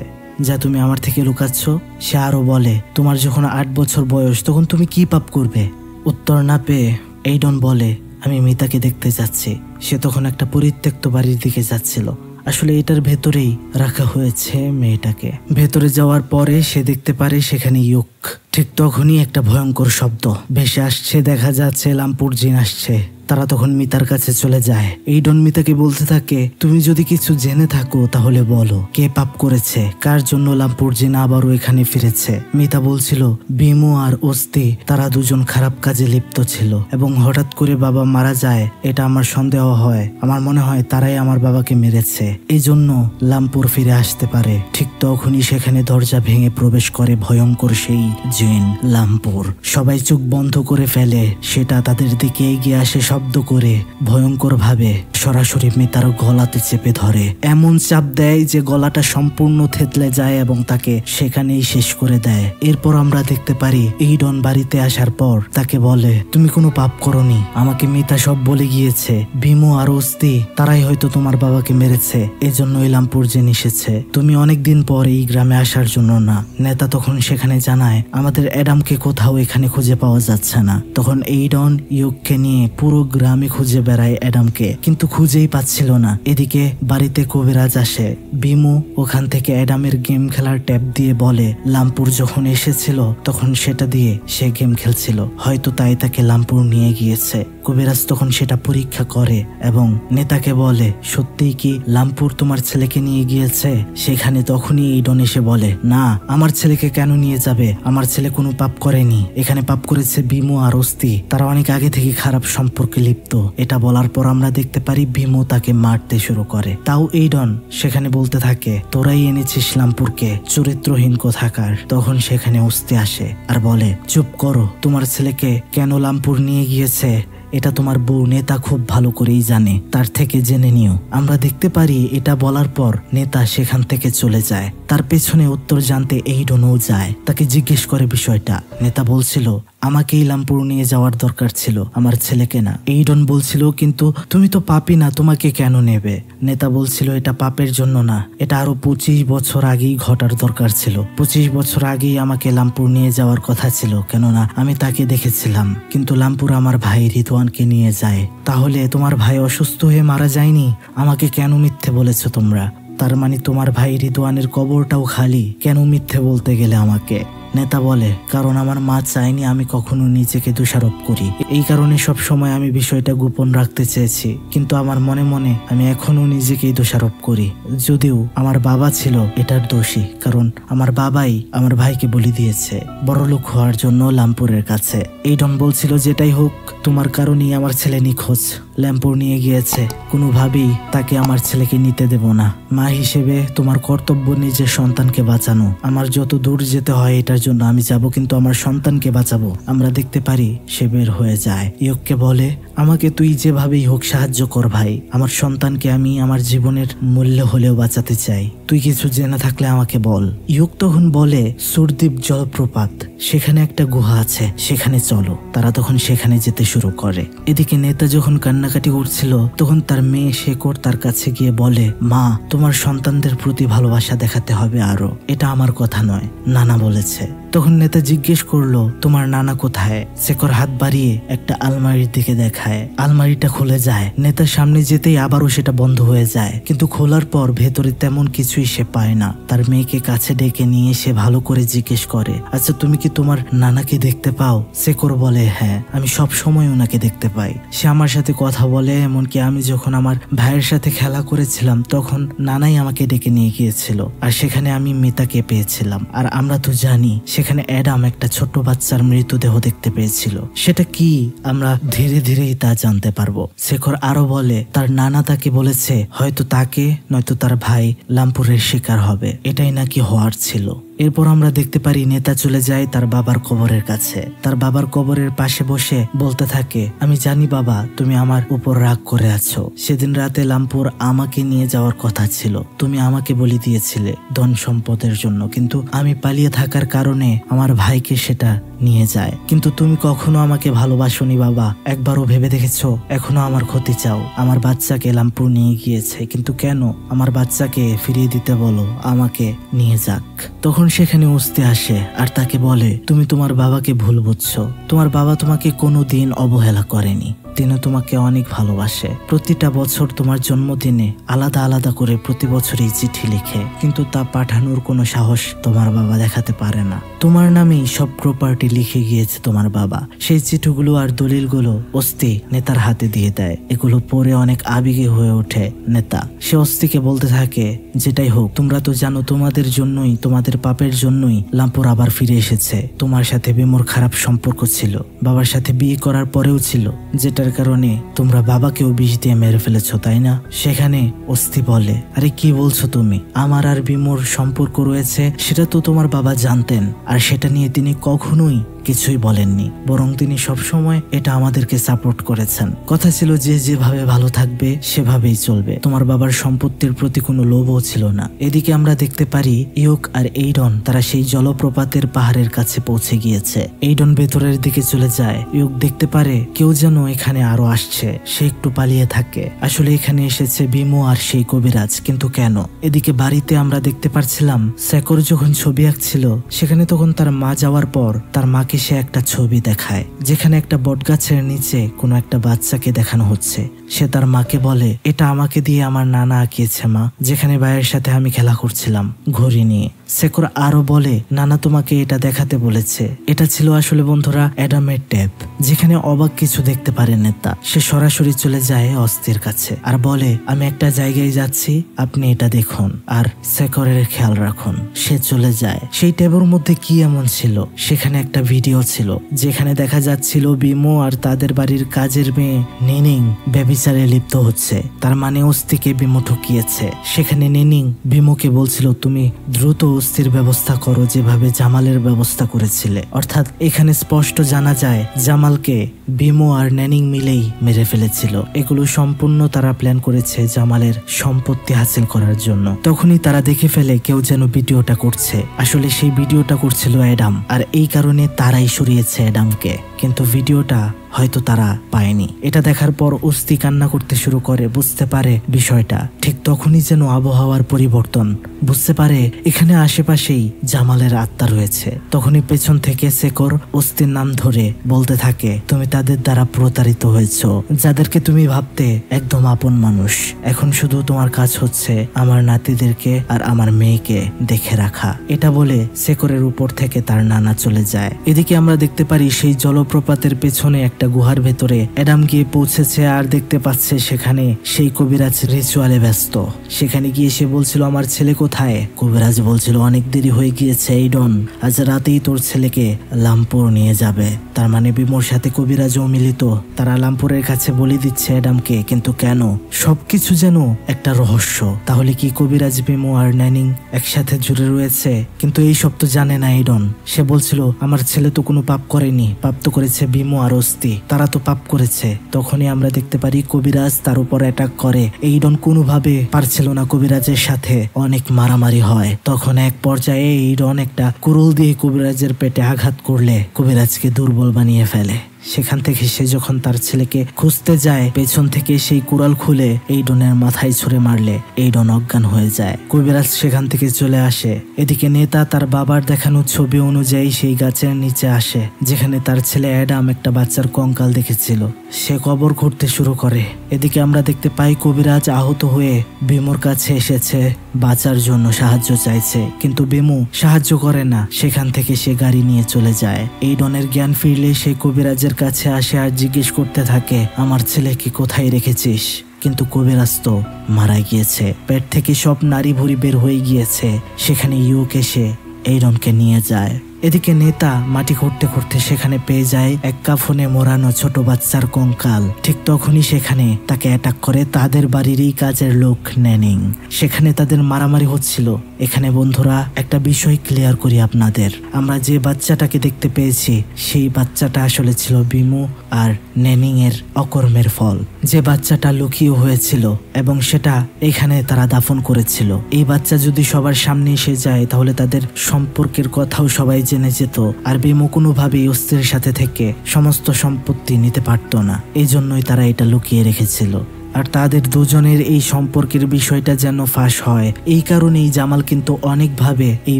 যা তুমি আমার থেকে লুকাচ্ছ। সে আরো বলে তোমার যখন 8 বছর বয়স তখন তুমি কি পাপ করবে? উত্তর না পেয়ে এইডন বলে আমি মিতাকে দেখতে যাচ্ছি। সে তখন একটা পরিত্যক্ত বাড়ির দিকে যাচ্ছিল। আসলে এটার ভেতরেই রাখা হয়েছে মেয়েটাকে। ভেতরে যাওয়ার পরে সে দেখতে পারে সেখানে ইয়োগ। ঠিক তখনই একটা ভয়ঙ্কর শব্দ ভেসে আসছে, দেখা যাচ্ছে লামপুর জিন আসছে। তারা তখন মিতার কাছে চলে যায়। এইডন মিতাকে বলতে থাকে তুমি যদি কিছু জেনে থাকো তাহলে বলো, কে পাপ করেছে, কার জন্য লামপুর জিন আবারও এখানে ফিরেছে। মিতা বলছিল বিমু আর অস্তি তারা দুজন খারাপ কাজে লিপ্ত ছিল এবং হঠাৎ করে বাবা মারা যায়, এটা আমার সন্দেহ হয়। আমার মনে হয় তারাই আমার বাবাকে মেরেছে, এই জন্য লামপুর ফিরে আসতে পারে। ঠিক তখনই সেখানে দরজা ভেঙে প্রবেশ করে ভয়ঙ্কর সেই জিন লামপুর। সবাই চোখ বন্ধ করে ফেলে, সেটা তাদের দিকে এগিয়ে আসে। শব্দ করে ভয়ঙ্কর ভাবে সরাসরি মিতার গলাতে চেপে ধরে, এমন চাপ দেয় যে গলাটা সম্পূর্ণ থেতলে যায় এবং তাকে সেখানেই শেষ করে দেয়। এরপর আমরা দেখতে পারি এইডন বাড়িতে আসার পর তাকে বলে, তুমি কোনো পাপ করনি, আমাকে মিতা সব বলে গিয়েছে, ভীমু আর অস্তি তারাই হয়তো তোমার বাবাকে মেরেছে, এজন্যই লামপুর জেনে এসেছে, তুমি অনেকদিন পর এই গ্রামে আসার জন্য না। নেতা তখন সেখানে জানায়, আমাদের অ্যাডামকে কোথাও এখানে খুঁজে পাওয়া যাচ্ছে না। তখন এইডন ইয়ুককে নিয়ে পুরো গ্রামে খুঁজে বেড়ায় অ্যাডামকে, কিন্তু খুঁজেই পাচ্ছিল না। এদিকে বাড়িতে কবিরাজ আসে, ভীমু ওখান থেকে অ্যাডামের গেম খেলার ট্যাব দিয়ে বলে, লামপুর যখন এসেছিল তখন সেটা দিয়ে সে গেম খেলছিল, হয়তো তাই তাকে লামপুর নিয়ে গিয়েছে। কবিরাজ তখন সেটা পরীক্ষা করে এবং নেতাকে বলে, সত্যিই কি লামপুর তোমার ছেলেকে নিয়ে গিয়েছে? সেখানে তখনই এইডন এসে বলে, না, আমার ছেলেকে কেন নিয়ে যাবে, আমার ছেলে কোনো পাপ করেনি, এখানে পাপ করেছে ভীমু আর অস্তি, তারা অনেক আগে থেকে খারাপ সম্পর্কে লিপ্ত। এটা বলার পর আমরা দেখতে পারি ভীমু তাকে মারতে শুরু করে। তাও এইডন সেখানে বলতে থাকে, তোরাই এনেছিস লামপুরকে, চরিত্রহীন কোথাকার। তখন সেখানে অস্তি আসে আর বলে, চুপ করো, তোমার ছেলেকে কেন লামপুর নিয়ে গিয়েছে এটা তোমার বউ নেতা খুব ভালো করেই জানে, তার থেকে জেনে নিও। আমরা দেখতে পারি এটা বলার পর নেতা সেখান থেকে চলে যায়। তার পেছনে উত্তর জানতে এইডনও যায়, তাকে জিজ্ঞেস করে বিষয়টা। নেতা বলছিল, আমাকেই লামপুর নিয়ে যাওয়ার দরকার ছিল, আমার ছেলেকে না। এইডন বলছিল, কিন্তু তুমি তো পাপী না, তোমাকে কেন নেবে? নেতা বলছিল, এটা পাপের জন্য না, এটা আরো 25 বছর আগেই ঘটার দরকার ছিল। 25 বছর আগেই আমাকে লামপুর নিয়ে যাওয়ার কথা ছিল, কেননা আমি তাকে দেখেছিলাম। কিন্তু লামপুর আমার ভাই রিদওয়ানকে নিয়ে যায়। তাহলে তোমার ভাই অসুস্থ হয়ে মারা যায়নি, আমাকে কেন মিথ্যে বলেছ তোমরা? তার মানে তোমার ভাই রিদওয়ানের কবরটাও খালি, কেন মিথ্যে বলতে গেলে আমাকে? নেতা বলে, কারণ আমার মা চায়নি আমি কখনো নিজেকে দোষারোপ করি, এই কারণে সব সময় আমি বিষয়টা গোপন রাখতে চেয়েছি। কিন্তু আমার মনে মনে আমি এখনো নিজেকেই দোষারোপ করি, যদিও আমার বাবা ছিল এটার দোষী, কারণ আমার বাবাই আমার ভাইকে বলি দিয়েছে বড়লোক হওয়ার জন্য লামপুরের কাছে। এইডন বলছিল, যেটাই হোক তোমার কারণেই আমার ছেলে নিখোঁজ, লামপুর নিয়ে গিয়েছে, কোনোভাবেই তাকে আমার ছেলেকে নিতে দেব না। মা হিসেবে তোমার কর্তব্য নিজের সন্তানকে বাঁচানো, আমার যত দূর যেতে হয় এটার জন্য আমি যাব, কিন্তু আমার সন্তানকে বাঁচাবো। আমরা দেখতে পারি সে বের হয়ে যায়। ইয়ুককে বলে, আমাকে তুই যেভাবেই হোক সাহায্য কর ভাই, আমার সন্তানকে আমি আমার জীবনের মূল্য হলেও বাঁচাতে চাই, তুই কিছু জেনে থাকলে আমাকে বল। ইয়ুক তখন বলে, সুরদ্বীপ জলপ্রপাত, সেখানে একটা গুহা আছে, সেখানে চলো। তারা তখন সেখানে যেতে শুরু করে। এদিকে নেতা যখন কান্নাকাটি করছিল তখন তার মেয়ে শেকর তার কাছে গিয়ে বলে, মা, তোমার সন্তানদের প্রতি ভালোবাসা দেখাতে হবে আরো, এটা আমার কথা নয়, নানা বলেছে। তখন নেতা জিজ্ঞেস করলো, তোমার নানা কোথায়? শেকর হাত বাড়িয়ে একটা আলমারির দিকে দেখায়, আলমারিটা খুলে যায়। নেতার সামনে যেতেই আবারও সেটা বন্ধ হয়ে যায়, কিন্তু খোলার পর ভেতরে তেমন কিছুই সে পায় না। তার মেয়েকে কাছে ডেকে নিয়ে সে ভালো করে জিজ্ঞেস করে, আচ্ছা তুমি কি তোমার নানাকে দেখতে পাও? শেকর বলে, হ্যাঁ, আমি সব সময় ওনাকে দেখতে পাই, সে আমার সাথে কথা বলে, এমনকি আমি যখন আমার ভাইয়ের সাথে খেলা করেছিলাম তখন নানাই আমাকে ডেকে নিয়ে গিয়েছিল, আর সেখানে আমি মিতাকে পেয়েছিলাম। আর আমরা তো জানি সেখানে অ্যাডাম একটা ছোট্ট বাচ্চার মৃতদেহ দেখতে পেয়েছিল, সেটা কি আমরা ধীরে ধীরেই তা জানতে পারবো। শেখর আরো বলে, তার নানা তাকে বলেছে হয়তো তাকে নয়তো তার ভাই লামপুরের শিকার হবে, এটাই নাকি হওয়ার ছিল। এরপর আমরা দেখতে পারি নেতা চলে যায় তার বাবার কবরের কাছে। তার বাবার কবরের পাশে বসে বলতে থাকে, আমি জানি বাবা তুমি আমার উপর রাগ করে আছো, সেদিন রাতে লামপুর আমাকে নিয়ে যাওয়ার কথা ছিল, তুমি আমাকে বলে দিয়েছিলে ধন সম্পদের জন্য, কিন্তু আমি পালিয়ে থাকার কারণে আমার ভাইকে সেটা নিয়ে যায়। কিন্তু তুমি কখনো আমাকে ভালোবাসোনি বাবা, একবারও ভেবে দেখেছো এখনো আমার ক্ষতি চাও? আমার বাচ্চাকে লামপুর নিয়ে গিয়েছে, কিন্তু কেন? আমার বাচ্চাকে ফিরিয়ে দিতে বলো, আমাকে নিয়ে যাক। তখন সেখানে অস্তি আসে আর তাকে বলে, তুমি তোমার বাবাকে ভুল বুঝছো, তোমার বাবা তোমাকে কোনোদিন অবহেলা করেনি, তিনি তোমাকে অনেক ভালোবাসে। প্রতিটা বছর তোমার জন্মদিনে আলাদা আলাদা করে প্রতি বছরই চিঠি লিখে, কিন্তু তা পাঠানোর কোনো সাহস তোমার বাবা দেখাতে পারে না। তোমার নামেই সব প্রপার্টি লিখে গিয়েছে তোমার বাবা। সেই চিঠিগুলো আর দলিলগুলো অস্তি নেতার হাতে দিয়ে দেয়। এগুলো পড়ে অনেক আবেগী হয়ে ওঠে নেতা। সে অস্তিকে বলতে থাকে, যেটাই হোক তোমরা তো জানো তোমাদের জন্যই, তোমাদের পাপের জন্যই লামপুর আবার ফিরে এসেছে। তোমার সাথে বিমোর খারাপ সম্পর্ক ছিল, বাবার সাথে বিয়ে করার পরেও ছিল, যেটার কারণে তোমরা বাবাকেও বিষ দিয়ে মেরে ফেলেছো, তাই না? সেখানে অস্তি বলে, আরে কি বলছো তুমি? আমার আর বিমোর সম্পর্ক রয়েছে সেটা তো তোমার বাবা জানতেন, আর সেটা নিয়ে তিনি কখনোই কিছুই বলেননি, বরং তিনি সবসময় এটা আমাদেরকে সাপোর্ট করেছেন। কথা ছিল যে যেভাবে ভালো থাকবে সেভাবেই চলবে, তোমার বাবার সম্পত্তির প্রতি কোনো লোভও ছিল না। এদিকে আমরা দেখতে পারি ইয়ুক আর এইডন তারা সেই জলপ্রপাতের পাহাড়ের কাছে পৌঁছে গিয়েছে। এইডন ভেতরের দিকে চলে যায়। ইয়ুক দেখতে পারে কেউ যেন এখানে আরো আসছে, সে একটু পালিয়ে থাকে। আসলে এখানে এসেছে বিমো আর সেই কবিরাজ, কিন্তু কেন? এদিকে বাড়িতে আমরা দেখতে পারছিলাম সেকর যখন ছবি আঁকছিল সেখানে তখন তার মা যাওয়ার পর তার মাকে সে একটা ছবি দেখায় যেখানে একটা বটগাছের নিচে কোনো একটা বাচ্চাকে দেখানো হচ্ছে। সে তার মাকে বলে, এটা আমাকে দিয়ে আমার নানা আঁকিয়েছে মা, যেখানে ভাইয়ের সাথে আমি খেলা করছিলাম ঘড়ি নিয়ে। সেকর আরো বলে, নানা তোমাকে এটা দেখাতে বলেছে। এটা ছিল আসলে বন্ধুরা অ্যাডামের টেপ, যেখানে অবাক কিছু দেখতে পারে নেতা। সে সরাসরি চলে যায় অস্থির কাছে আর বলে, আমি একটা জায়গায় যাচ্ছি, আপনি এটা দেখুন আর সেকরের খেয়াল রাখুন। সে চলে যায়। সেই টেপের মধ্যে কি এমন ছিল? সেখানে একটা ভিডিও ছিল যেখানে দেখা যাচ্ছিল বিমো আর তাদের বাড়ির কাজের মেয়ে নিনিং ব্যভিচারে লিপ্ত হচ্ছে। তার মানে অস্থিকে বিমো ঠকিয়েছে। সেখানে নিনিং বিমোকে বলছিল, তুমি দ্রুত অস্থির ব্যবস্থা করো যেভাবে জামালের ব্যবস্থা করেছিলে। অর্থাৎ এখানে স্পষ্ট জানা যায় জামালকে বিমো আর নিনিং মিলেই মেরে ফেলেছিল। এগুলো সম্পূর্ণ তারা প্ল্যান করেছে জামালের সম্পত্তি হাসিল করার জন্য। তখনই তারা দেখে ফেলে কেউ যেন ভিডিওটা করছে। আসলে সেই ভিডিওটা করছিল অ্যাডাম, আর এই কারণে তারাই সরিয়েছে অ্যাডামকে, কিন্তু ভিডিওটা হয়তো তারা পায়নি। এটা দেখার পর অস্থি কান্না করতে শুরু করে, বুঝতে পারে বিষয়টা। ঠিক তখনই যেন আবহাওয়ার পরিবর্তন, বুঝতে পারে এখানে আশেপাশেই জামালের আত্মা রয়েছে। তখনই পেছন থেকে সেকর অস্থির নাম ধরে বলতে থাকে, তুমি তাদের দ্বারা প্রতারিত হয়েছ, যাদেরকে তুমি ভাবতে একদম আপন মানুষ। এখন শুধু তোমার কাজ হচ্ছে আমার নাতিদেরকে আর আমার মেয়েকে দেখে রাখা। এটা বলে সেকরের উপর থেকে তার নানা চলে যায়। এদিকে আমরা দেখতে পারি সেই জলপ্রপাতের পেছনে একটা গুহার ভেতরে অ্যাডাম গিয়ে পৌঁছেছে আর দেখতে পাচ্ছে সেখানে সেই কবিরাজ রিচুয়ালে ব্যস্ত। সেখানে গিয়ে সে বলছিল, আমার ছেলে কোথায়? কবিরাজ বলছিল, অনেক দেরি হয়ে গিয়েছে এইডন, আজ রাতেই তোর ছেলেকে লামপুর নিয়ে যাবে। তার মানে বিমোর সাথে কবিরাজও মিলিত। তারা লামপুরের কাছে বলে দিচ্ছে অ্যাডামকে, কিন্তু কেন? সবকিছু যেন একটা রহস্য। তাহলে কি কবিরাজ বিমো আর নিনিং একসাথে জুড়ে রয়েছে? কিন্তু এই সব তো জানে না এইডন। সে বলছিল, আমার ছেলে তো কোনো পাপ করেনি, পাপ তো করেছে বিমো আর অস্থি, তারা তো পাপ করেছে। তখনই আমরা দেখতে পারি কবিরাজ তার উপর অ্যাটাক করে। এইডন কোনোভাবে পারছিল না কবিরাজের সাথে, অনেক মারামারি হয়। তখন এক পর্যায়ে এইডন একটা কুড়ুল দিয়ে কবিরাজের পেটে আঘাত করলে কবিরাজকে দুর্বল বানিয়ে ফেলে। সেখান থেকে সে যখন তার ছেলেকে খুঁজতে যায়, পেছন থেকে সেই কুড়াল খুলে এইডনের মাথায় ছুঁড়ে মারলে এইডন অজ্ঞান হয়ে যায়। কবিরাজ সেখান থেকে চলে আসে। এদিকে নেতা তার বাবার দেখানো ছবি অনুযায়ী সেই গাছের নিচে আসে যেখানে তার ছেলে অ্যাডাম একটা বাচ্চার কঙ্কাল দেখেছিল। সে কবর খুঁড়তে শুরু করে। এদিকে আমরা দেখতে পাই কবিরাজ আহত হয়ে বিমোর কাছে এসেছে, বাঁচার জন্য সাহায্য চাইছে, কিন্তু বিমু সাহায্য করে না। সেখান থেকে সে গাড়ি নিয়ে চলে যায়। এইডনের জ্ঞান ফিরলে সেই কবিরাজের কাছে আসে আর জিজ্ঞেস করতে থাকে, আমার ছেলেকে কোথায় রেখেছিস? কিন্তু কবিরাজ তো মারা গিয়েছে, পেট থেকে সব নাড়ি ভুড়ি বের হয়ে গিয়েছে। সেখানে ইয়ুক এসে এইডনকে নিয়ে যায়। এদিকে নেতা মাটি খুঁড়তে খুঁড়তে সেখানে পেয়ে যায় এক কাফনে মোড়ানো ছোট বাচ্চার কঙ্কাল। ঠিক তখনই সেখানে তাকে অ্যাটাক করে তাদের বাড়িরই কাজের লোক নিনিং। সেখানে তাদের মারামারি হচ্ছিল। এখানে বন্ধুরা একটা বিষয় ক্লিয়ার করি আপনাদের, আমরা যে বাচ্চাটাকে দেখতে পেয়েছি সেই বাচ্চাটা আসলে ছিল বিমু আর নিনিং এর অকর্মের ফল। যে বাচ্চাটা লুকিয়ে হয়েছিল এবং সেটা এখানে তারা দাফন করেছিল। এই বাচ্চা যদি সবার সামনে এসে যায় তাহলে তাদের সম্পর্কের কথাও সবাই জেনে যেত, আর বিমু কোনোভাবেই অস্থির সাথে থেকে সমস্ত সম্পত্তি নিতে পারত না। এই জন্যই তারা এটা লুকিয়ে রেখেছিল। আর তাদের দুজনের এই সম্পর্কের বিষয়টা যেন ফাঁস হয়, এই কারণেই জামাল কিন্তু অনেকভাবে এই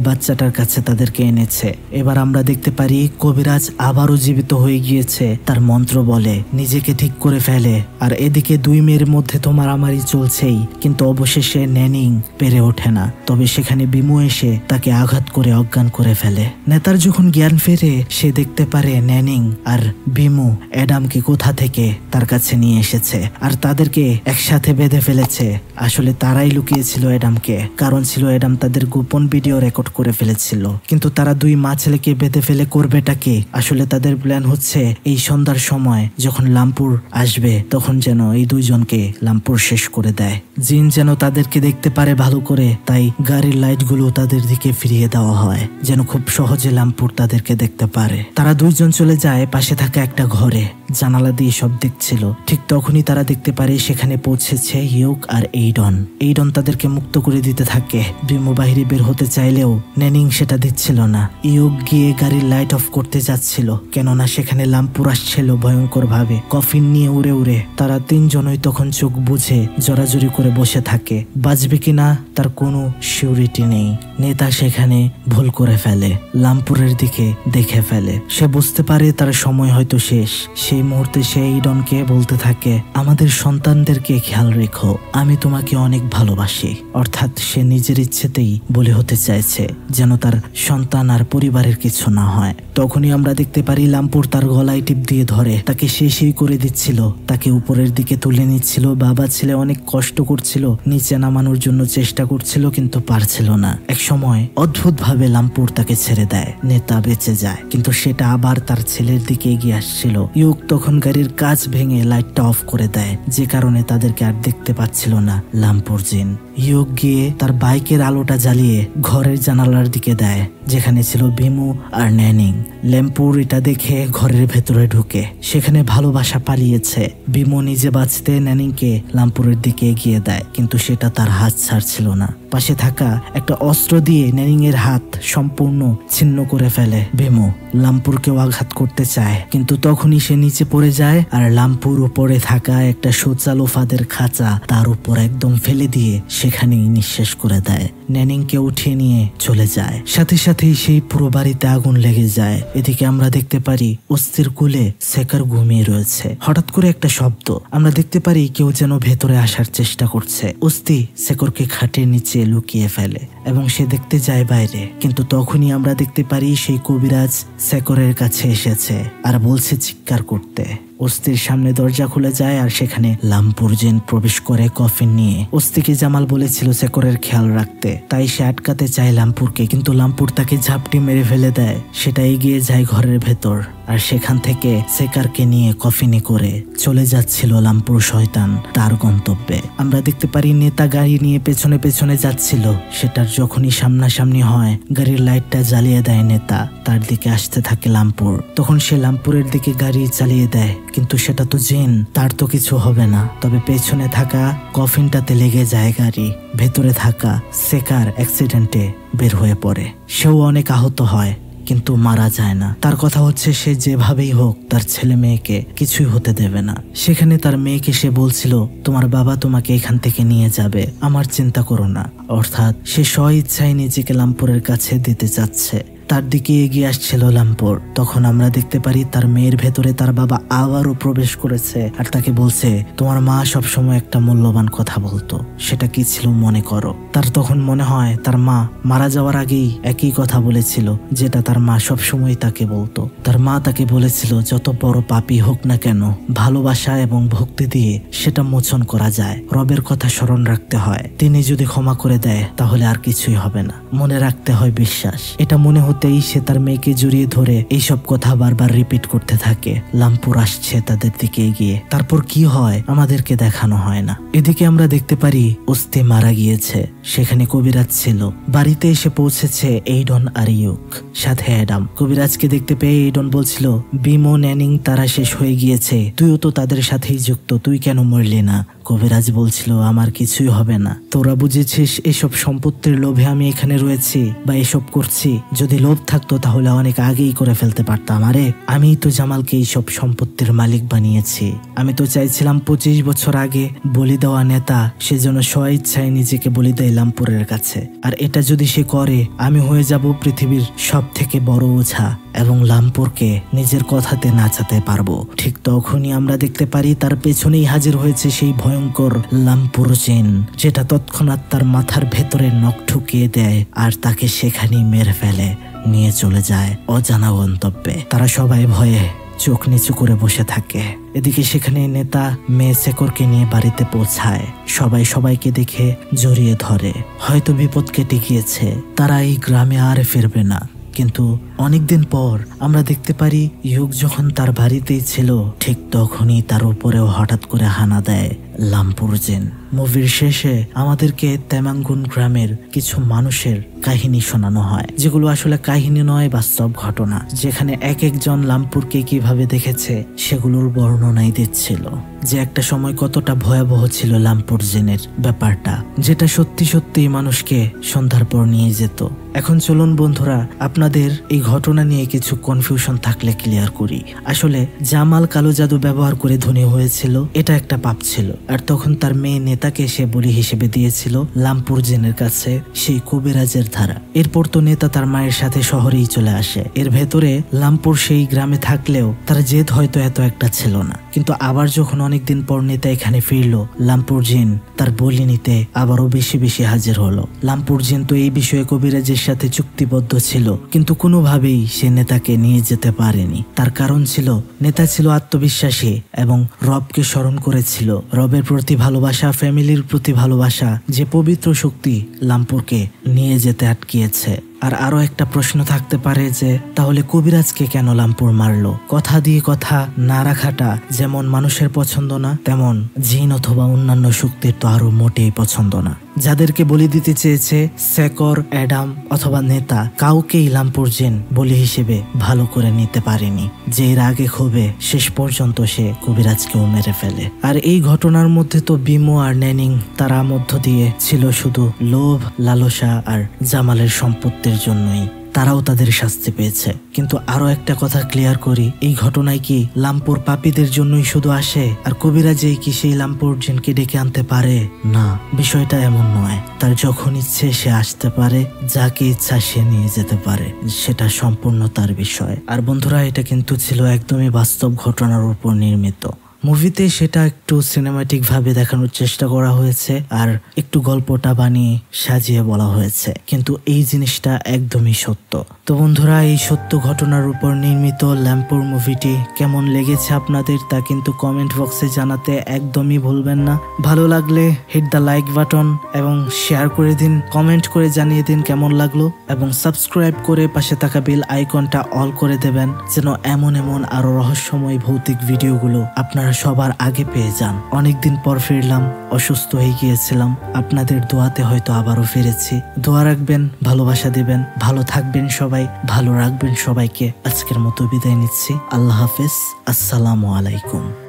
বাচ্চাটার কাছে তাদেরকে এনেছে। এবার আমরা দেখতে পারি কবিরাজ আবারও জীবিত হয়ে গিয়েছে। তার মন্ত্র বলে নিজেকে ঠিক করে ফেলে। আর এদিকে দুই মেয়ের মধ্যে তো মারামারি চলছেই, কিন্তু অবশেষে নিনিং পেরে ওঠে না। তবে সেখানে বিমু এসে তাকে আঘাত করে অজ্ঞান করে ফেলে। নেতার যখন জ্ঞান ফেরে সে দেখতে পারে নিনিং আর বিমু অ্যাডামকে কোথা থেকে তার কাছে নিয়ে এসেছে, আর তাদেরকে দুজনকে একসাথে বেঁধে ফেলেছে। আসলে তারাই লুকিয়েছিল এডামকে, কারণ ছিল এডাম তাদের গোপন ভিডিও রেকর্ড করে ফেলেছিল। কিন্তু তারা দুই মা ছেলেকে বেঁধে ফেলে করবেটা কি? আসলে তাদের প্ল্যান হচ্ছে এই সন্ধ্যার সময় যখন লামপুর আসবে তখন যেন এই দুইজনকে লামপুর শেষ করে দেয়। জিন যেন তাদেরকে দেখতে পারে ভালো করে, তাই গাড়ির লাইটগুলো তাদের দিকে ফিরিয়ে দেওয়া হয় যেন খুব সহজে লামপুর তাদেরকে দেখতে পারে। তারা দুইজন চলে যায় পাশে থাকা একটা ঘরে, জানালা দিয়ে সব দেখছিল। ঠিক তখনই তারা দেখতে পারে সেখানে পৌঁছেছে ইয়ুক আর এইডন। এইডন তাদেরকে মুক্ত করে দিতে থাকে। বিমু বাহিরে বের হতে চাইলেও নেনিং সেটা দিচ্ছিল না। ইয়ুক গিয়ে গাড়ির লাইট অফ করতে যাচ্ছিল, কেননা সেখানে লামপুর আসছিল ভয়ঙ্কর ভাবে কফিন নিয়ে উড়ে উড়ে। তারা তিনজনই তখন চোখ বুঝে জোরাজুরি করে বসে থাকে। বাঁচবে কিনা তার কোনো সিউরিটি নেই। নেতা সেখানে ভুল করে ফেলে, লামপুরের দিকে দেখে ফেলে। সে বুঝতে পারে তার সময় হয়তো শেষ। সেই মুহূর্তে সে এইডনকে বলতে থাকে, আমাদের সন্তানদেরকে খেয়াল রেখো, আমি তোমাকে অনেক ভালোবাসি। অর্থাৎ সে নিজের ইচ্ছেতেই বলি হতে চাইছে যেন তার সন্তান আর পরিবারের কিছু না হয়। তখনই আমরা দেখতে পারি লামপুর তার গলায় টিপ দিয়ে ধরে তাকে সেই করে দিচ্ছিল, তাকে উপরের দিকে তুলে নিচ্ছিল। বাবা ছেলে অনেক কষ্ট করছিল, নিচে নামানোর জন্য চেষ্টা করছিল কিন্তু পারছিল না। এক সময় অদ্ভুত ভাবে লামপুর তাকে ছেড়ে দেয়। নেতা বেঁচে যায়, কিন্তু সেটা আবার তার ছেলের দিকে এগিয়ে আসছিল। ইয়ুক তখন গাড়ির কাঁচ ভেঙে লাইটটা অফ করে দেয়, যে কারণে তাদেরকে আর দেখতে পাচ্ছিল না লামপুর জিন। ইয়ুক গিয়ে তার বাইকের আলোটা জ্বালিয়ে ঘরের জানালার দিকে দেয় যেখানে ছিল বিমু আর নেনিং। ল্যাম্পুর এটা দেখে ঘরের ভেতরে ঢুকে, সেখানে ভালোবাসা পালিয়েছে। বিমু নিজে বাঁচতে নেনিংকে লামপুরের দিকে এগিয়ে দেয়, কিন্তু সেটা তার হাত ছাড়ছিল না। পাশে থাকা একটা অস্ত্র দিয়ে নেনিং এর হাত সম্পূর্ণ ছিন্ন করে ফেলে বিমু। লামপুরকেও আঘাত করতে চায়, কিন্তু তখনই সে নিচে পড়ে যায় আর লামপুর উপরে থাকা একটা সোচালো ফাদের খাঁচা তার উপর একদম ফেলে দিয়ে সেখানেই নিঃশেষ করে দেয়। নেনিংকে উঠিয়ে নিয়ে চলে যায়। সাথে সাথেই সেই পুরো বাড়িতে আগুন লেগে যায়। এদিকে আমরা দেখতে পারি অস্থির কুলে সেকার ঘুমিয়ে রয়েছে। হঠাৎ করে একটা শব্দ, আমরা দেখতে পারি কেউ যেন ভেতরে আসার চেষ্টা করছে। অস্থি সেকরকে খাটের নিচে লুকিয়ে ফেলে এবং সে দেখতে যায় বাইরে, কিন্তু তখনই আমরা দেখতে পারি সেই কবিরাজ সেকরের কাছে এসেছে আর বলছে চিৎকার করতে। অস্থির সামনে দরজা খুলে যায় আর সেখানে লামপুর জিন প্রবেশ করে কফিন নিয়ে। অস্থিকে জামাল বলেছিল সেকরের খেয়াল রাখতে, তাই সে আটকাতে চায় লামপুরকে, কিন্তু লামপুর তাকে ঝাপটি মেরে ফেলে দেয়। সেটা এগিয়ে যায় ঘরের ভেতর আর সেখান থেকে সেকারকে নিয়ে কফিনে করে চলে যাচ্ছিল লামপুর শয়তান তার গন্তব্যে। আমরা দেখতে পারি নেতা গাড়ি নিয়ে পেছনে পেছনে যাচ্ছিল। সেটার যখনই সামনাসামনি হয় গাড়ির লাইটটা জ্বালিয়ে দেয় নেতা। তার দিকে আসতে থাকে লামপুর। তখন সে লামপুরের দিকে গাড়ি চালিয়ে দেয়, কিন্তু সেটা তো জিন, তার তো কিছু হবে না। তবে পেছনে থাকা কফিনটাতে লেগে যায় গাড়ি। ভেতরে থাকা সেকার অ্যাক্সিডেন্টে বের হয়ে পড়ে। সেও অনেক আহত হয়, কিন্তু মারা যায় না। তার কথা হচ্ছে সে যেভাবেই হোক তার ছেলে মেয়েকে কিছুই হতে দেবে না। সেখানে তার মেয়েকে সে বলছিল, তোমার বাবা তোমাকে এখান থেকে নিয়ে যাবে, আমার চিন্তা করো না। অর্থাৎ সে স্ব ইচ্ছায় নিজেকে লামপুরের কাছে দিতে চাচ্ছে। তার দিকে এগিয়ে আসছিল লামপুর। তখন আমরা দেখতে পারি তার মেয়ের ভেতরে তার বাবা আবারও প্রবেশ করেছে আর তাকে বলছে, তোমার মা সবসময় একটা মূল্যবান কথা বলতো, সেটা কি ছিল মনে করো। তার তখন মনে হয় তার মা মারা যাওয়ার আগেই একই কথা বলেছিল, যেটা তার মা সবসময় তাকে বলতো। তার মা তাকে বলেছিল, যত বড় পাপী হোক না কেন, ভালোবাসা এবং ভক্তি দিয়ে সেটা মোচন করা যায়। রবের কথা স্মরণ রাখতে হয়, তিনি যদি ক্ষমা করে দেয় তাহলে আর কিছুই হবে না। মনে রাখতে হয় বিশ্বাস। এটা মনে হতেই সে তার মেয়েকে জড়িয়ে ধরে এইসব কথা বারবার রিপিট করতে থাকে। লামপুর আসছে তাদের দিকে এগিয়ে। তারপর কি হয় আমাদেরকে দেখানো হয় না। এদিকে আমরা দেখতে পারি অস্থি মারা গিয়েছে। সেখানে কবিরাজ ছিল। বাড়িতে এসে পৌঁছেছে এইডন আর ইয়ুক, সাথে অ্যাডাম। কবিরাজকে দেখতে পেয়ে এইডন বলছিল, বিমো নেনিং তারা শেষ হয়ে গিয়েছে, তুইও তো তাদের সাথেই যুক্ত, তুই কেন মরলি না? কবিরাজ বলছিল, আমার কিছুই হবে না। তোরা বুঝেছিস এসব সম্পত্তির লোভে আমি এখানে রয়েছি বা এসব করছি? যদি লোভ থাকতো তাহলে অনেক আগেই করে ফেলতে পারতাম। আরে আমি তো জামালকে এইসব সম্পত্তির মালিক বানিয়েছি। আমি তো চাইছিলাম 25 বছর আগে বলি দেওয়া নেতা সেজন্য স্ব ইচ্ছায় নিজেকে বলি দেয় লামপুরের কাছে। আর এটা যদি সে করে, আমি হয়ে যাব পৃথিবীর সব থেকে বড় ওঝা এবং লামপুরকে নিজের কথাতে নাচাতে পারবো। ঠিক তখনই আমরা দেখতে পারি তার পেছনেই হাজির হয়েছে সেই ভয়ঙ্কর লামপুর জিন, যেটা তৎক্ষণাৎ তার মাথার ভেতরে নখ ঠুকিয়ে দেয় আর তাকে সেখানেই মেরে ফেলে নিয়ে চলে যায় অজানা গন্তব্যে। তারা সবাই ভয়ে চোখ নিচু করে বসে থাকে। এদিকে সেখানে নেতা মেয়ে শেখরকে নিয়ে বাড়িতে পৌঁছায়। সবাই সবাইকে দেখে জড়িয়ে ধরে, হয়তো বিপদ কেটে গিয়েছে, তারা এই গ্রামে আর ফিরবে না। কিন্তু অনেকদিন পর আমরা দেখতে পারি ইয়ুক যখন তার বাড়িতেই ছিল ঠিক তখনই তার উপরেও হঠাৎ করে হানা দেয় লামপুর জিন। মুভির শেষে আমাদেরকে তেমাঙ্গুন গ্রামের কিছু মানুষের কাহিনী শোনানো হয়, যেগুলো আসলে কাহিনী নয়, বাস্তব ঘটনা, যেখানে এক একজন লামপুরকে কিভাবে দেখেছে সেগুলোর বর্ণনাই দিচ্ছিল যে একটা সময় কতটা ভয়াবহ ছিল লামপুর জিনের ব্যাপারটা, যেটা সত্যি সত্যি মানুষকে সন্ধ্যার পর নিয়ে যেত। এখন চলুন বন্ধুরা আপনাদের এই ঘটনা নিয়ে কিছু কনফিউশন থাকলে ক্লিয়ার করি। আসলে জামাল কালো জাদু ব্যবহার করে ধনী হয়েছিল, এটা একটা পাপ ছিল। আর তখন তার মেয়ে নেতাকে সে বলি হিসেবে দিয়েছিল লামপুর জিনের কাছে সেই কবিরাজের ধারা। এরপর তো নেতা তার মায়ের সাথে শহরেই চলে আসে। এর ভেতরে লামপুর সেই গ্রামে থাকলেও তার জেদ হয়তো এত একটা ছিল না। কিন্তু আবার যখন অনেকদিন পর নেতা এখানে ফিরলো, লামপুর জিন তার বলি নিতে আবারও বেশি বেশি হাজির হলো। লামপুর জিন তো এই বিষয়ে কবিরাজের সাথে চুক্তিবদ্ধ ছিল, কিন্তু কোনোভাবেই সে নেতাকে নিয়ে যেতে পারেনি। তার কারণ ছিল নেতা ছিল আত্মবিশ্বাসী এবং রবকে স্মরণ করেছিল। রবের প্রতি ভালোবাসা, ফ্যামিলির প্রতি ভালোবাসা, যে পবিত্র শক্তি লামপুরকে নিয়ে যেতে আটকিয়েছে। আর আরো একটা প্রশ্ন থাকতে পারে যে তাহলে কবিরাজকে কেন লামপুর মারলো? কথা দিয়ে কথা না রাখাটা যেমন মানুষের পছন্দ না, তেমন জিন অথবা অন্যান্য শক্তির তো আরো মোটেই পছন্দ না। যাদেরকে বলি দিতে চেয়েছে শেখর, অ্যাডাম অথবা নেতা, কাউকেই লামপুর জিন বলি হিসেবে ভালো করে নিতে পারেনি। যে এর আগে ক্ষোভে শেষ পর্যন্ত সে কবিরাজকেও মেরে ফেলে। আর এই ঘটনার মধ্যে তো বিমো আর নেনিং, তারা মধ্য দিয়ে ছিল শুধু লোভ, লালসা আর জামালের সম্পত্তির জন্যই তারাও তাদের শাস্তি পেয়েছে। কিন্তু আরো একটা কথা ক্লিয়ার করি, এই ঘটনায় কি লামপুর পাপীদের জন্যই শুধু আসে আর কবিরাজেই কি সেই লামপুর জিনকে ডেকে আনতে পারে? না, বিষয়টা এমন নয়। তার যখন ইচ্ছে সে আসতে পারে, যাকে ইচ্ছা সে নিয়ে যেতে পারে, সেটা সম্পূর্ণ তার বিষয়। আর বন্ধুরা, এটা কিন্তু ছিল একদমই বাস্তব ঘটনার উপর নির্মিত। মুভিতে সেটা একটু সিনেমাটিক ভাবে দেখানোর চেষ্টা করা হয়েছে আর একটু গল্পটা বানিয়ে সাজিয়ে বলা হয়েছে, কিন্তু এই জিনিসটা একদমই সত্য। তো বন্ধুরা, এই সত্য ঘটনার উপর নির্মিত লামপুর মুভিটি কেমন লেগেছে আপনাদের তা কিন্তু কমেন্ট বক্সে জানাতে একদমই ভুলবেন না। ভালো লাগলে হিট দ্য লাইক বাটন এবং শেয়ার করে দিন, কমেন্ট করে জানিয়ে দিন কেমন লাগলো, এবং সাবস্ক্রাইব করে পাশে থাকা বেল আইকনটা অল করে দেবেন, যেন এমন এমন আরো রহস্যময় ভৌতিক ভিডিওগুলো আপনারা সবার আগে পেয়ে যান। অনেকদিন পর ফিরলাম, অসুস্থ হয়ে গিয়েছিলাম, আপনাদের দোয়াতে হয়তো আবারও ফিরেছি। দোয়া রাখবেন, ভালোবাসা দিবেন, ভালো থাকবেন সবাই, ভালো রাখবেন সবাইকে। আজকের মতো বিদায় নিচ্ছি। আল্লাহ হাফেজ, আসসালামু আলাইকুম।